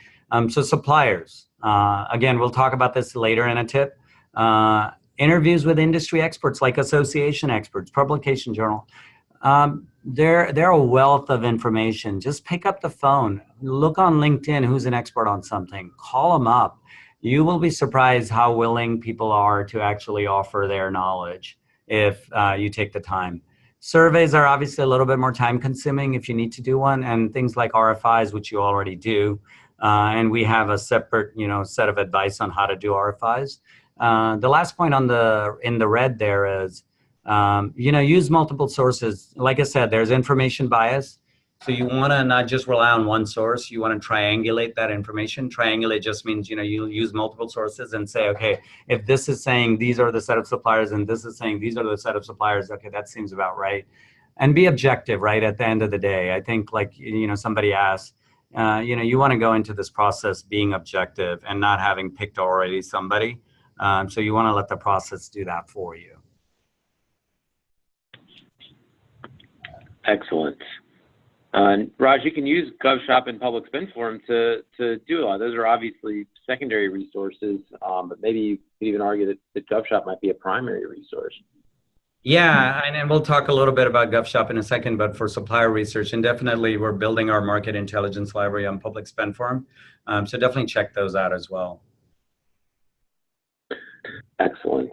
Speaker 2: So suppliers, again, we'll talk about this later in a tip. Interviews with industry experts like association experts, publication journal. They're a wealth of information. Just pick up the phone, look on LinkedIn who's an expert on something, call them up. You will be surprised how willing people are to actually offer their knowledge if you take the time. Surveys are obviously a little bit more time consuming if you need to do one, and things like RFIs, which you already do. And we have a separate, set of advice on how to do RFIs. The last point in the red there is, use multiple sources. Like I said, there's information bias. So you want to not just rely on one source. You want to triangulate that information. Triangulate just means, you use multiple sources and say, okay, if this is saying these are the set of suppliers and this is saying these are the set of suppliers, okay, that seems about right. And be objective, right? At the end of the day, I think somebody asked, you want to go into this process being objective and not having picked already somebody. So you want to let the process do that for you.
Speaker 1: Excellent. Raj, you can use GovShop and Public Spend Forum to do a lot. Those are obviously secondary resources, but maybe you could even argue that GovShop might be a primary resource.
Speaker 2: Yeah, and we'll talk a little bit about GovShop in a second, but for supplier research, and definitely we're building our market intelligence library on Public Spend Forum. So definitely check those out as well.
Speaker 1: Excellent.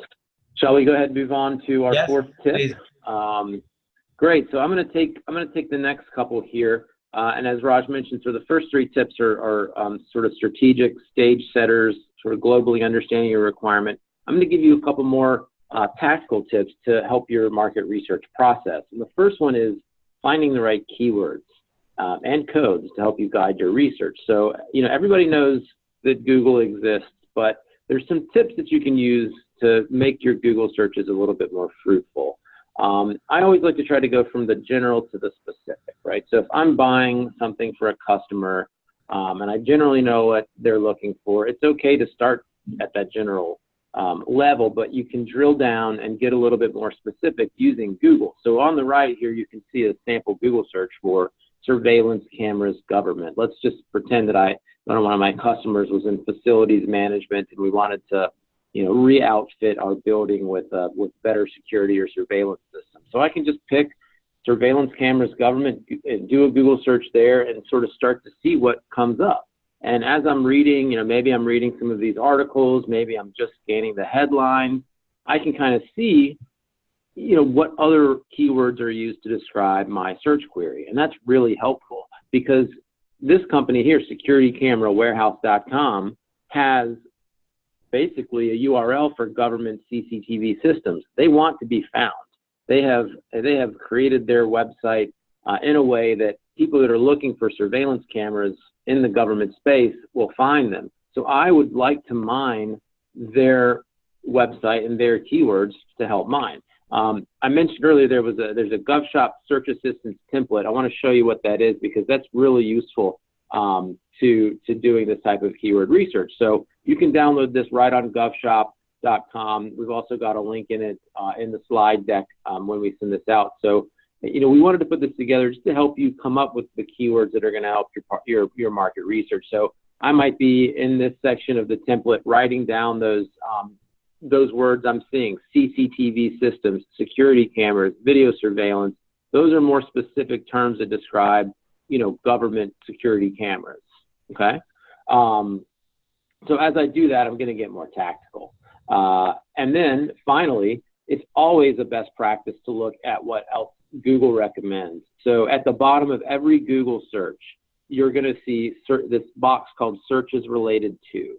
Speaker 1: Shall we go ahead and move on to our fourth tip?
Speaker 2: Please.
Speaker 1: Great. So I'm going to take the next couple here, and as Raj mentioned, so the first three tips are sort of strategic, stage setters, sort of globally understanding your requirement. I'm going to give you a couple more tactical tips to help your market research process. And the first one is finding the right keywords and codes to help you guide your research. So, everybody knows that Google exists, but there's some tips that you can use to make your Google searches a little bit more fruitful. I always like to try to go from the general to the specific, right? So if I'm buying something for a customer and I generally know what they're looking for, it's okay to start at that general level, but you can drill down and get a little bit more specific using Google. So on the right here, you can see a sample Google search for surveillance cameras government. Let's just pretend that one of my customers was in facilities management and we wanted to re-outfit our building with better security or surveillance systems. So I can just pick surveillance cameras government and do a Google search there and sort of start to see what comes up. And as I'm reading, maybe I'm reading some of these articles, maybe I'm just scanning the headline, I can kind of see, what other keywords are used to describe my search query. And that's really helpful because this company here, securitycamerawarehouse.com, has basically a URL for government CCTV systems. They want to be found. They have created their website in a way that people that are looking for surveillance cameras in the government space will find them. So I would like to mine their website and their keywords to help mine. I mentioned earlier there's a GovShop search assistance template. I want to show you what that is because that's really useful to doing this type of keyword research. So you can download this right on govshop.com. We've also got a link in it in the slide deck when we send this out. So we wanted to put this together just to help you come up with the keywords that are going to help your market research. So I might be in this section of the template writing down those words I'm seeing: CCTV systems, security cameras, video surveillance. Those are more specific terms that describe government security cameras. Okay. So as I do that, I'm going to get more tactical. And then finally, it's always a best practice to look at what else Google recommends. So at the bottom of every Google search, you're going to see this box called searches related to.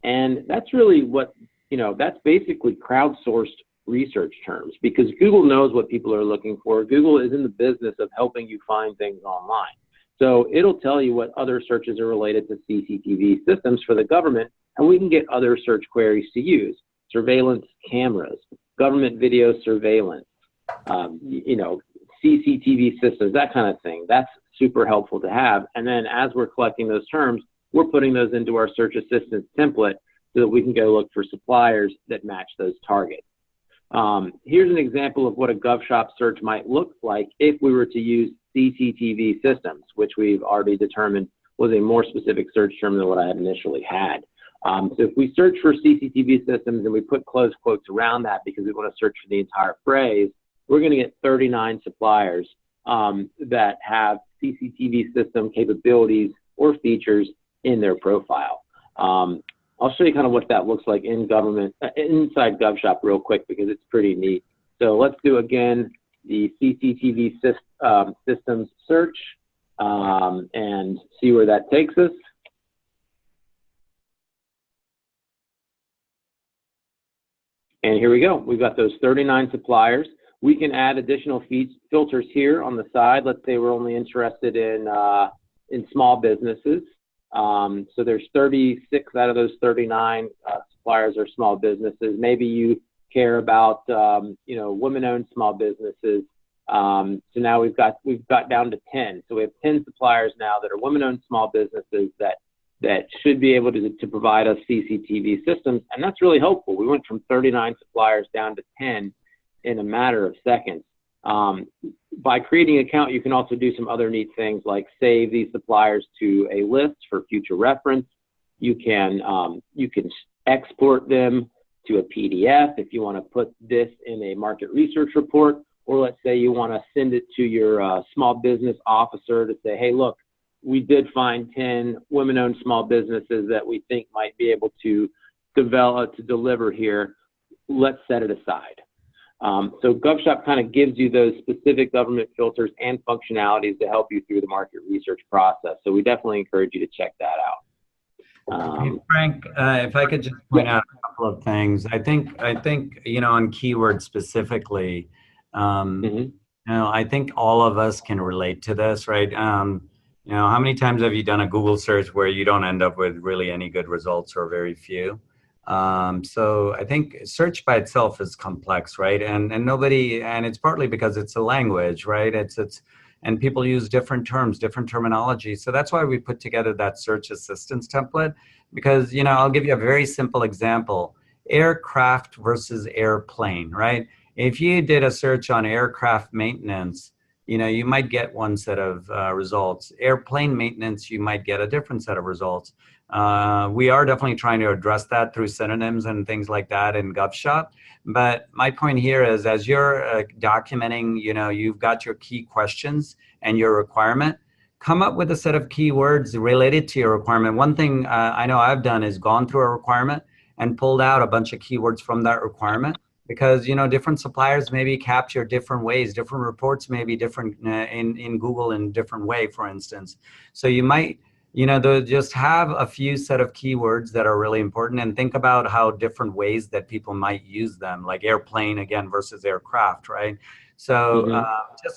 Speaker 1: And that's really what, that's basically crowdsourced research terms because Google knows what people are looking for. Google is in the business of helping you find things online. So it'll tell you what other searches are related to CCTV systems for the government, and we can get other search queries to use: surveillance cameras, government video surveillance, CCTV systems, that kind of thing. That's super helpful to have. And then as we're collecting those terms, we're putting those into our search assistance template so that we can go look for suppliers that match those targets. Here's an example of what a GovShop search might look like if we were to use CCTV systems, which we've already determined was a more specific search term than what I had initially had. So if we search for CCTV systems and we put close quotes around that because we want to search for the entire phrase, we're going to get 39 suppliers that have CCTV system capabilities or features in their profile. I'll show you kind of what that looks like inside GovShop real quick because it's pretty neat. So let's do again the CCTV systems search and see where that takes us. And here we go. We've got those 39 suppliers. we can add additional filters here on the side. Let's say we're only interested in small businesses. So there's 36 out of those 39 suppliers are small businesses. Maybe you care about women-owned small businesses. So now we've got down to 10. So we have 10 suppliers now that are women-owned small businesses that should be able to provide us CCTV systems, and that's really hopeful. We went from 39 suppliers down to 10 in a matter of seconds. By creating an account, you can also do some other neat things like save these suppliers to a list for future reference. You can export them to a PDF if you want to put this in a market research report, or let's say you want to send it to your small business officer to say, hey, look, we did find 10 women-owned small businesses that we think might be able to deliver here. Let's set it aside. So GovShop kind of gives you those specific government filters and functionalities to help you through the market research process. So we definitely encourage you to check that out.
Speaker 2: Hey, Frank, if I could just point out a couple of things. I think on keywords specifically, I think all of us can relate to this, right? How many times have you done a Google search where you don't end up with really any good results or very few? So I think search by itself is complex, right? And it's partly because it's a language, right? And people use different terms, different terminology. So that's why we put together that search assistance template, because, I'll give you a very simple example: aircraft versus airplane, right? If you did a search on aircraft maintenance, you might get one set of results. Airplane maintenance, you might get a different set of results. We are definitely trying to address that through synonyms and things like that in GovShop. But my point here is, as you're documenting, you've got your key questions and your requirement, come up with a set of keywords related to your requirement. One thing I know I've done is gone through a requirement and pulled out a bunch of keywords from that requirement, because different suppliers maybe capture different ways, different reports may be different in Google in a different way, for instance. So you might just have a few set of keywords that are really important, and think about how different ways that people might use them, like airplane again versus aircraft, right? So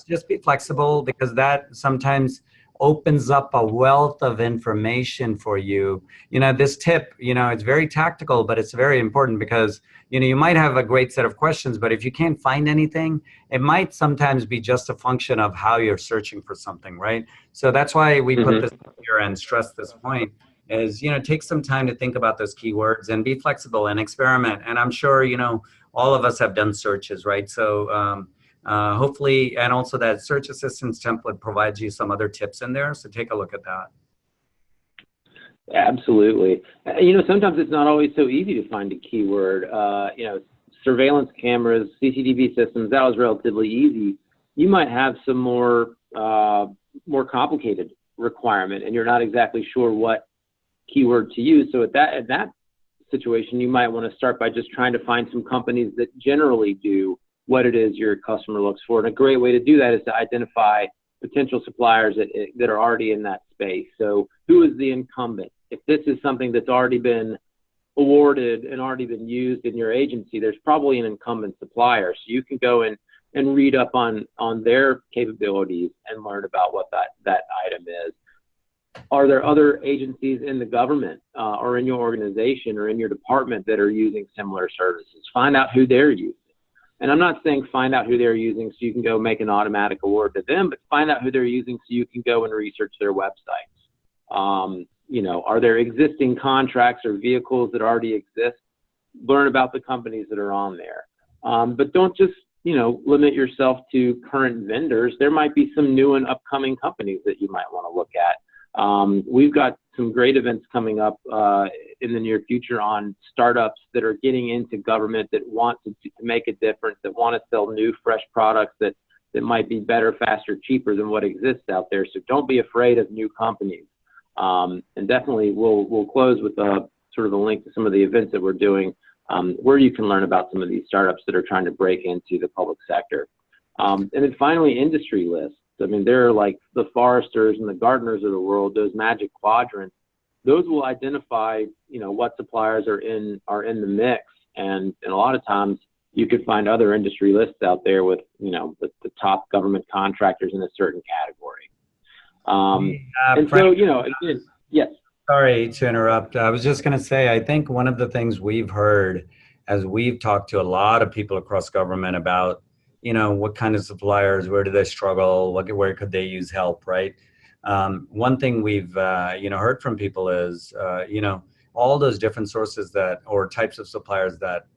Speaker 2: just be flexible, because that sometimes opens up a wealth of information for you. This tip, it's very tactical, but it's very important, because you might have a great set of questions, but if you can't find anything, it might sometimes be just a function of how you're searching for something, right? So that's why we put this here and stress this point is, take some time to think about those keywords and be flexible and experiment. And I'm sure, all of us have done searches, right? So hopefully, and also that search assistance template provides you some other tips in there. So take a look at that.
Speaker 1: Absolutely. Sometimes it's not always so easy to find a keyword. Surveillance cameras, CCTV systems, that was relatively easy. You might have some more complicated requirement, and you're not exactly sure what keyword to use. So at that situation, you might want to start by just trying to find some companies that generally do what it is your customer looks for. And a great way to do that is to identify potential suppliers that are already in that space. So who is the incumbent? If this is something that's already been awarded and already been used in your agency, there's probably an incumbent supplier. So you can go and read up on their capabilities and learn about what that item is. Are there other agencies in the government or in your organization or in your department that are using similar services? Find out who they're using. And I'm not saying find out who they're using so you can go make an automatic award to them, but find out who they're using so you can go and research their websites. Are there existing contracts or vehicles that already exist? Learn about the companies that are on there. But don't just, limit yourself to current vendors. There might be some new and upcoming companies that you might want to look at. We've got some great events coming up in the near future on startups that are getting into government, that want to make a difference, that want to sell new, fresh products that might be better, faster, cheaper than what exists out there. So don't be afraid of new companies. And definitely we'll close with sort of a link to some of the events that we're doing, where you can learn about some of these startups that are trying to break into the public sector. And then finally, industry lists. I mean, they're like the Forresters and the Gartners of the world, those magic quadrants. Those will identify, what suppliers are in the mix. And a lot of times, you could find other industry lists out there with, you know, the top government contractors in a certain category. And
Speaker 2: Frank,
Speaker 1: so, you know, again, yes.
Speaker 2: sorry to interrupt. I was just going to say, I think one of the things we've heard as we've talked to a lot of people across government about, you know, what kind of suppliers, where do they struggle, where could they use help, right? One thing we've, you know, heard from people is, you know, all those different sources that, or types of suppliers that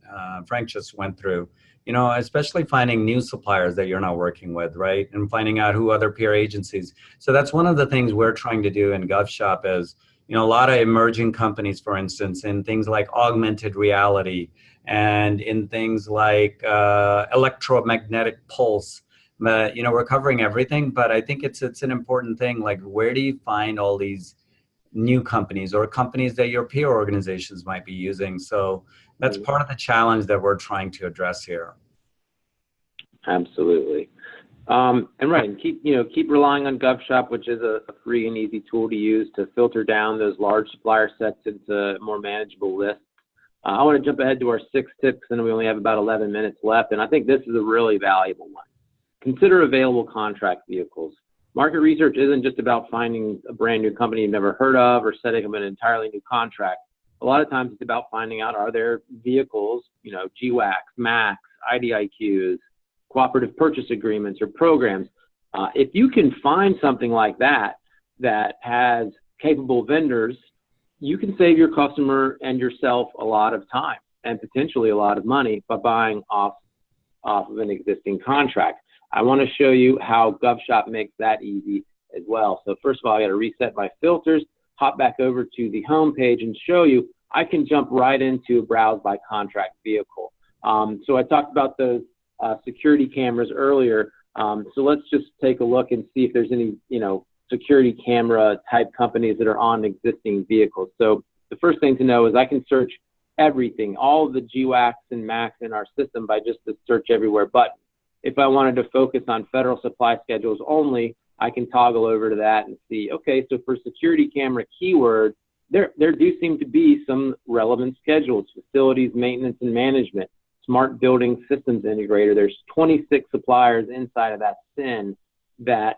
Speaker 2: Frank just went through, you know, especially finding new suppliers that you're not working with, right? And finding out who other peer agencies. So that's one of the things we're trying to do in GovShop is, you know, a lot of emerging companies, for instance, in things like augmented reality and in things like electromagnetic pulse. You know, we're covering everything, but I think it's an important thing. Like, where do you find all these new companies or companies that your peer organizations might be using? So that's part of the challenge that we're trying to address here.
Speaker 1: Absolutely. And right, and keep relying on GovShop, which is a free and easy tool to use to filter down those large supplier sets into more manageable lists. I want to jump ahead to our 6 tips, and we only have about 11 minutes left, and I think this is a really valuable one. Consider available contract vehicles. Market research isn't just about finding a brand new company you've never heard of or setting up an entirely new contract. A lot of times it's about finding out, are there vehicles, you know, GWACs, MACs, IDIQs, cooperative purchase agreements, or programs. If you can find something like that that has capable vendors, you can save your customer and yourself a lot of time and potentially a lot of money by buying off of an existing contract. I want to show you how GovShop makes that easy as well. So first of all, I got to reset my filters, hop back over to the home page and show you I can jump right into browse by contract vehicle. So I talked about those security cameras earlier. So let's just take a look and see if there's any, you know, security camera type companies that are on existing vehicles. So the first thing to know is I can search everything, all of the GWACs and MACs in our system by just the search everywhere button. If I wanted to focus on federal supply schedules only, I can toggle over to that and see, okay, so for security camera keyword, there do seem to be some relevant schedules, facilities, maintenance and management, smart building systems integrator. There's 26 suppliers inside of that SIN that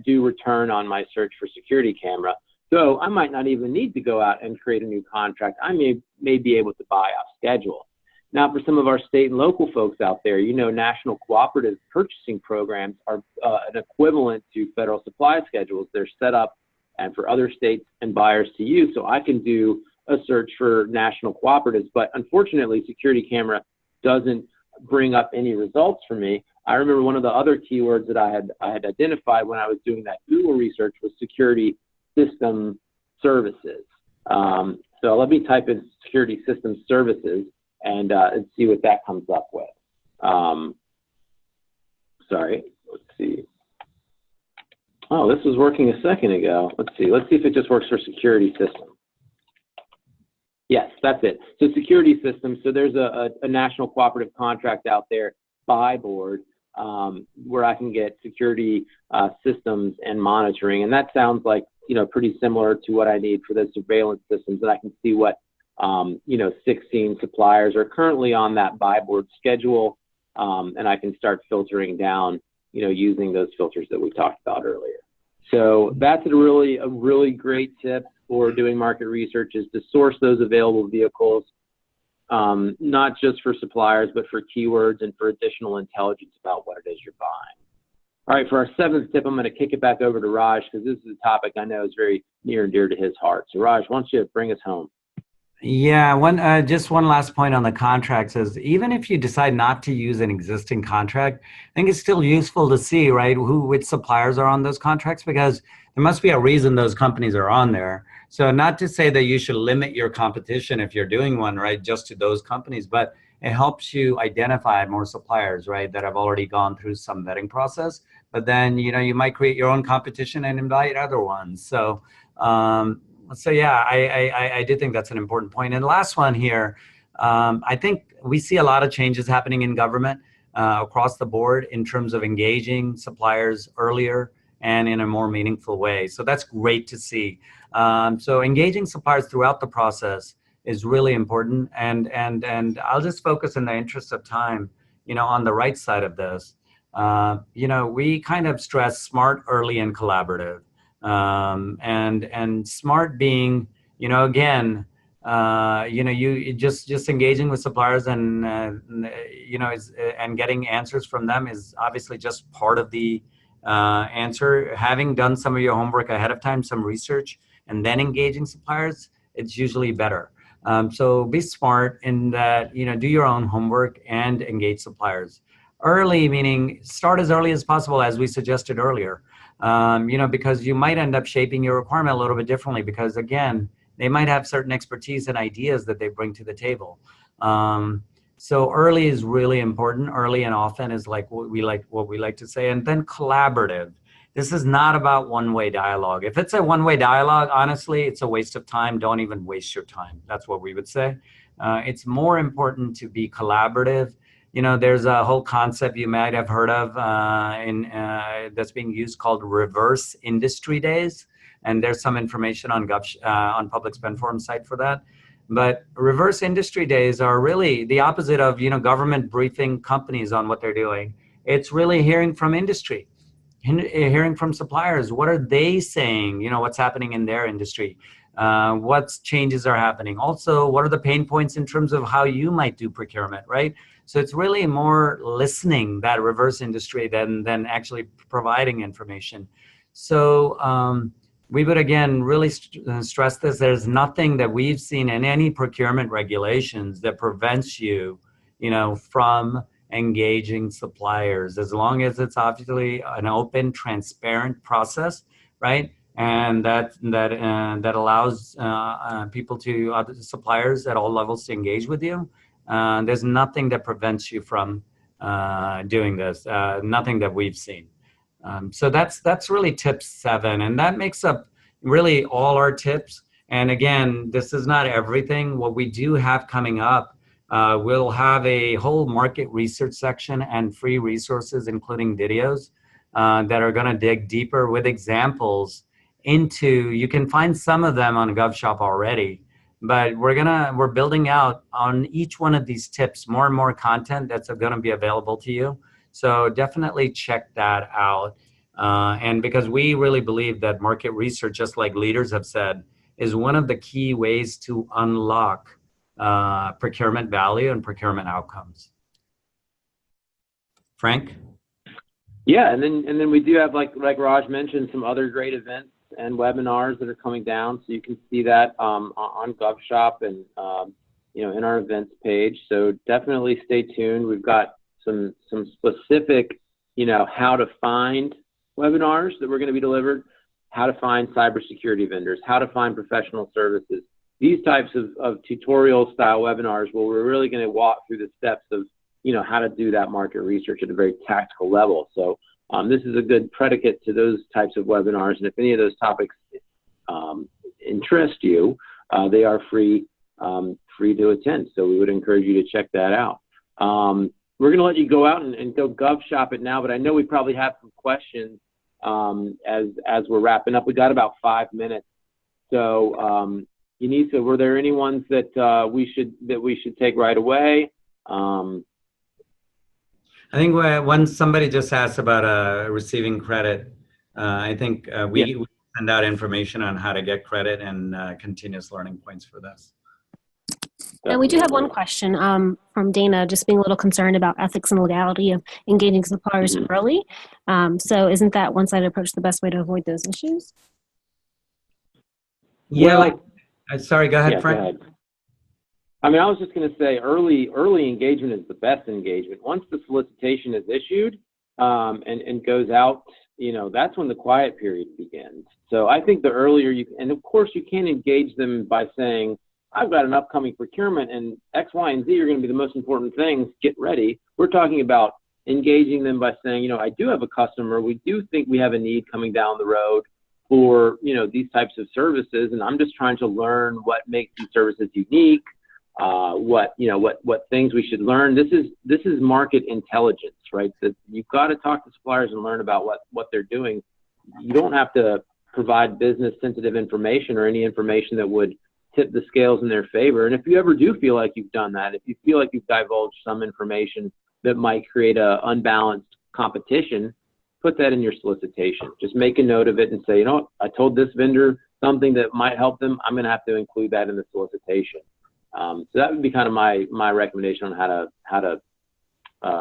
Speaker 1: do return on my search for security camera. So I might not even need to go out and create a new contract. I may be able to buy off schedule. Now, for some of our state and local folks out there, you know, national cooperative purchasing programs are an equivalent to federal supply schedules. They're set up and for other states and buyers to use. So I can do a search for national cooperatives, but unfortunately, security camera doesn't bring up any results for me. I remember one of the other keywords that I had identified when I was doing that Google research was security system services. So let me type in security system services and see what that comes up with. Sorry, let's see. Oh, this was working a second ago. Let's see if it just works for security system. Yes, that's it. So security systems, so there's a national cooperative contract out there, buy board, where I can get security systems and monitoring. And that sounds like, you know, pretty similar to what I need for the surveillance systems. And I can see what, you know, 16 suppliers are currently on that buy board schedule. And I can start filtering down, you know, using those filters that we talked about earlier. So that's a really great tip for doing market research, is to source those available vehicles, not just for suppliers, but for keywords and for additional intelligence about what it is you're buying. All right, for our 7th tip, I'm going to kick it back over to Raj, because this is a topic I know is very near and dear to his heart. So Raj, why don't you bring us home?
Speaker 2: Yeah, just one last point on the contracts is, even if you decide not to use an existing contract, I think it's still useful to see, right, which suppliers are on those contracts, because there must be a reason those companies are on there. So not to say that you should limit your competition if you're doing one, right, just to those companies, but it helps you identify more suppliers, right, that have already gone through some vetting process. But then, you know, you might create your own competition and invite other ones. So, yeah, I did think that's an important point. And the last one here, I think we see a lot of changes happening in government across the board in terms of engaging suppliers earlier and in a more meaningful way. So that's great to see. So engaging suppliers throughout the process is really important. And I'll just focus in the interest of time, on the right side of this. We kind of stress smart, early, and collaborative. And smart being, again, you just engaging with suppliers and and getting answers from them is obviously just part of the answer. Having done some of your homework ahead of time, some research, and then engaging suppliers, it's usually better. So be smart in that, do your own homework and engage suppliers. Early, meaning start as early as possible, as we suggested earlier, because you might end up shaping your requirement a little bit differently because, again, they might have certain expertise and ideas that they bring to the table. So early is really important. Early and often is like what we like to say. And then collaborative. This is not about one-way dialogue. If it's a one-way dialogue, honestly, it's a waste of time. Don't even waste your time. That's what we would say. It's more important to be collaborative. There's a whole concept you might have heard of that's being used called reverse industry days. And there's some information on on Public Spend Forum site for that. But reverse industry days are really the opposite of, government briefing companies on what they're doing. It's really hearing from industry, hearing from suppliers. What are they saying? What's happening in their industry? What changes are happening? Also, what are the pain points in terms of how you might do procurement, right? So it's really more listening, that reverse industry, than actually providing information. So we would, again, really stress this. There's nothing that we've seen in any procurement regulations that prevents you, from engaging suppliers, as long as it's obviously an open, transparent process, right? And that allows people other suppliers at all levels to engage with you. There's nothing that prevents you from doing this. Nothing that we've seen. So that's really tip 7, and that makes up really all our tips. And again, this is not everything. What we do have coming up, we'll have a whole market research section and free resources, including videos that are going to dig deeper with examples into. You can find some of them on GovShop already, but we're building out on each one of these tips more and more content that's going to be available to you. So definitely check that out. And because we really believe that market research, just like leaders have said, is one of the key ways to unlock procurement value and procurement outcomes. Frank?
Speaker 1: Yeah, and then we do have, like Raj mentioned, some other great events and webinars that are coming down. So you can see that on GovShop and in our events page. So definitely stay tuned. We've got some specific, how to find webinars that we're going to be delivered, how to find cybersecurity vendors, how to find professional services. These types of tutorial style webinars where we're really going to walk through the steps of, how to do that market research at a very tactical level. So this is a good predicate to those types of webinars. And if any of those topics interest you, they are free to attend. So we would encourage you to check that out. We're going to let you go out and go GovShop it now, but I know we probably have some questions as we're wrapping up. We got about 5 minutes. So Yanisa, were there any ones that we should take right away?
Speaker 2: I think when somebody just asked about receiving credit, I think we send out information on how to get credit and continuous learning points for this.
Speaker 3: And we do have one question from Dana, just being a little concerned about ethics and legality of engaging suppliers early. So isn't that one-sided approach the best way to avoid those issues?
Speaker 2: Yeah, sorry, go ahead, Frank.
Speaker 1: Go ahead. I mean, I was just going to say early engagement is the best engagement. Once the solicitation is issued and goes out, that's when the quiet period begins. So I think the earlier and of course you can't engage them by saying, I've got an upcoming procurement and X, Y, and Z are going to be the most important things. Get ready. We're talking about engaging them by saying, I do have a customer. We do think we have a need coming down the road for, these types of services. And I'm just trying to learn what makes these services unique. What things we should learn. This is market intelligence, right? That you've got to talk to suppliers and learn about what they're doing. You don't have to provide business sensitive information or any information that would tip the scales in their favor. And if you ever do feel like you've done that, if you feel like you've divulged some information that might create a unbalanced competition, put that in your solicitation. Just make a note of it and say, you know what, I told this vendor something that might help them. I'm going to have to include that in the solicitation. So that would be kind of my recommendation on how to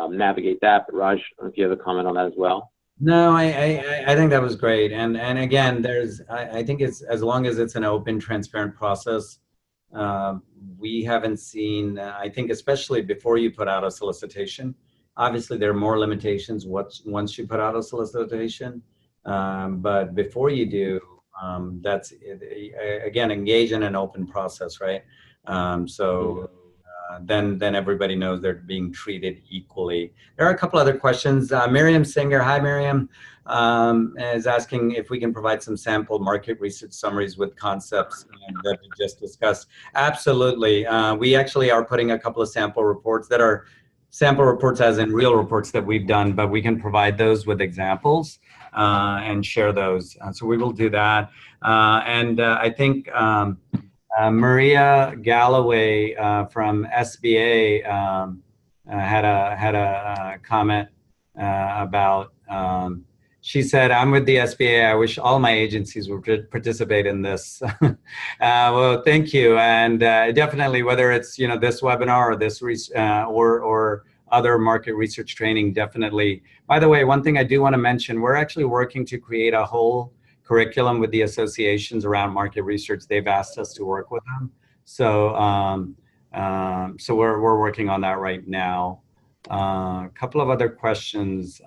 Speaker 1: navigate that. But Raj, I don't know if you have a comment on that as well.
Speaker 2: No, I think that was great. And again, I think it's, as long as it's an open, transparent process, we haven't seen, I think especially before you put out a solicitation, obviously there are more limitations once you put out a solicitation. But before you do, that's, again, engage in an open process, right? Then everybody knows they're being treated equally. There are a couple other questions. Miriam Singer, hi Miriam, is asking if we can provide some sample market research summaries with concepts that we just discussed. Absolutely. We actually are putting a couple of sample reports that are sample reports as in real reports that we've done, but we can provide those with examples and share those. So we will do that. I think Maria Galloway from SBA had a comment about, she said, I'm with the SBA. I wish all my agencies would participate in this. Well, thank you. And definitely, whether it's this webinar or this or other market research training, definitely. By the way, one thing I do want to mention, we're actually working to create a whole curriculum with the associations around market research. They've asked us to work with them. So so we're working on that right now. A couple of other questions.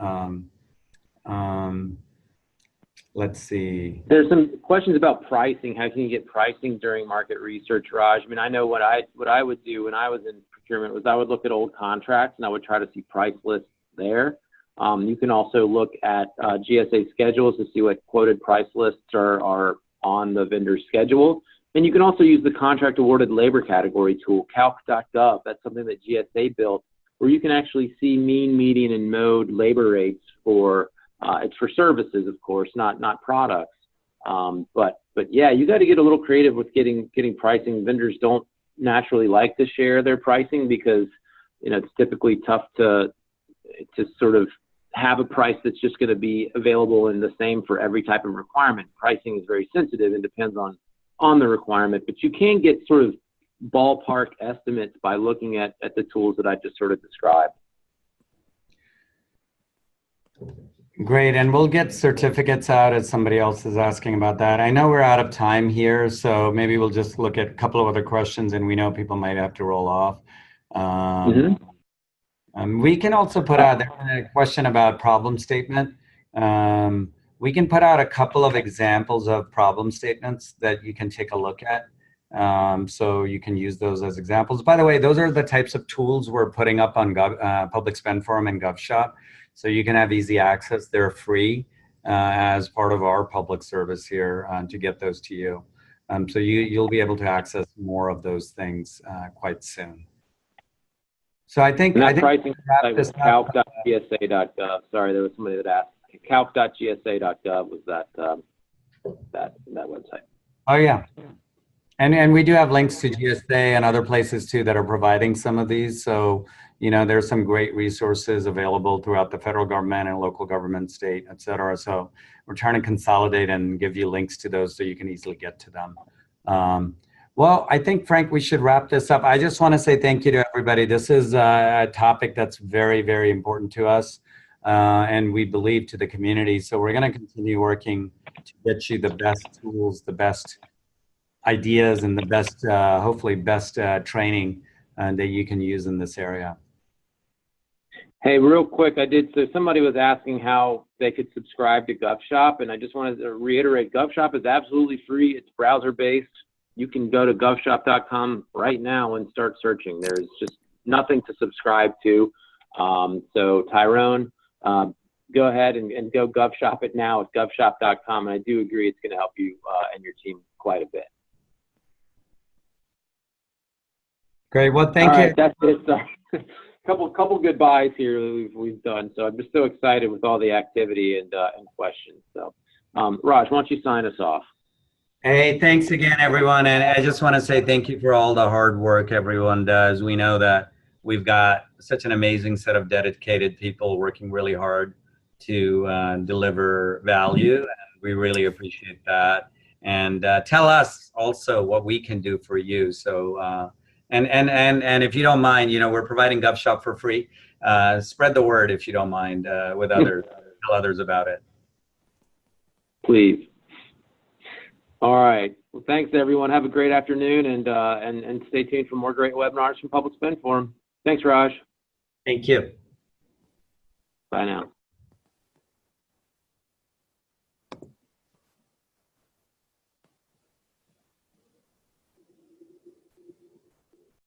Speaker 2: Let's see.
Speaker 1: There's some questions about pricing. How can you get pricing during market research, Raj? I mean, I know what I would do when I was in procurement was I would look at old contracts and I would try to see price lists there. You can also look at GSA schedules to see what quoted price lists are on the vendor's schedule. And you can also use the contract awarded labor category tool, calc.gov. That's something that GSA built, where you can actually see mean, median, and mode labor rates for, it's for services, of course, not products. But yeah, you got to get a little creative with getting pricing. Vendors don't naturally like to share their pricing because, it's typically tough to sort of have a price that's just going to be available and the same for every type of requirement. Pricing is very sensitive and depends on the requirement, but you can get sort of ballpark estimates by looking at the tools that I just sort of described.
Speaker 2: Great, and we'll get certificates out as somebody else is asking about that. I know we're out of time here, so maybe we'll just look at a couple of other questions, and we know people might have to roll off. We can also put out a question about problem statement. We can put out a couple of examples of problem statements that you can take a look at. So you can use those as examples. By the way, those are the types of tools we're putting up on Public Spend Forum and GovShop. So you can have easy access. They're free as part of our public service here to get those to you. So you'll be able to access more of those things quite soon. So I think
Speaker 1: pricing was calc.gsa.gov. Sorry, there was somebody that asked. Calc.gsa.gov was that website.
Speaker 2: Oh yeah, and we do have links to GSA and other places too that are providing some of these. So there's some great resources available throughout the federal government and local government, state, et cetera. So we're trying to consolidate and give you links to those so you can easily get to them. Well, I think, Frank, we should wrap this up. I just want to say thank you to everybody. This is a topic that's very, very important to us, and we believe to the community. So we're going to continue working to get you the best tools, the best ideas, and the best, hopefully, best training that you can use in this area.
Speaker 1: Hey, real quick, so somebody was asking how they could subscribe to GovShop, and I just wanted to reiterate, GovShop is absolutely free. It's browser-based. You can go to govshop.com right now and start searching. There's just nothing to subscribe to. So Tyrone, go ahead and go GovShop it now at govshop.com. And I do agree it's going to help you and your team quite a bit.
Speaker 2: Great. Well, thank you.
Speaker 1: Right, that's it. Couple goodbyes here that we've done. So I'm just so excited with all the activity and questions. So Raj, why don't you sign us off?
Speaker 2: Hey, thanks again, everyone. And I just want to say thank you for all the hard work everyone does. We know that we've got such an amazing set of dedicated people working really hard to deliver value. And we really appreciate that. And tell us also what we can do for you. So, and if you don't mind, we're providing GovShop for free. Spread the word if you don't mind with others. Tell others about it.
Speaker 1: Please. All right. Well, thanks everyone. Have a great afternoon, and stay tuned for more great webinars from Public Spend Forum. Thanks, Raj.
Speaker 2: Thank you.
Speaker 1: Bye now.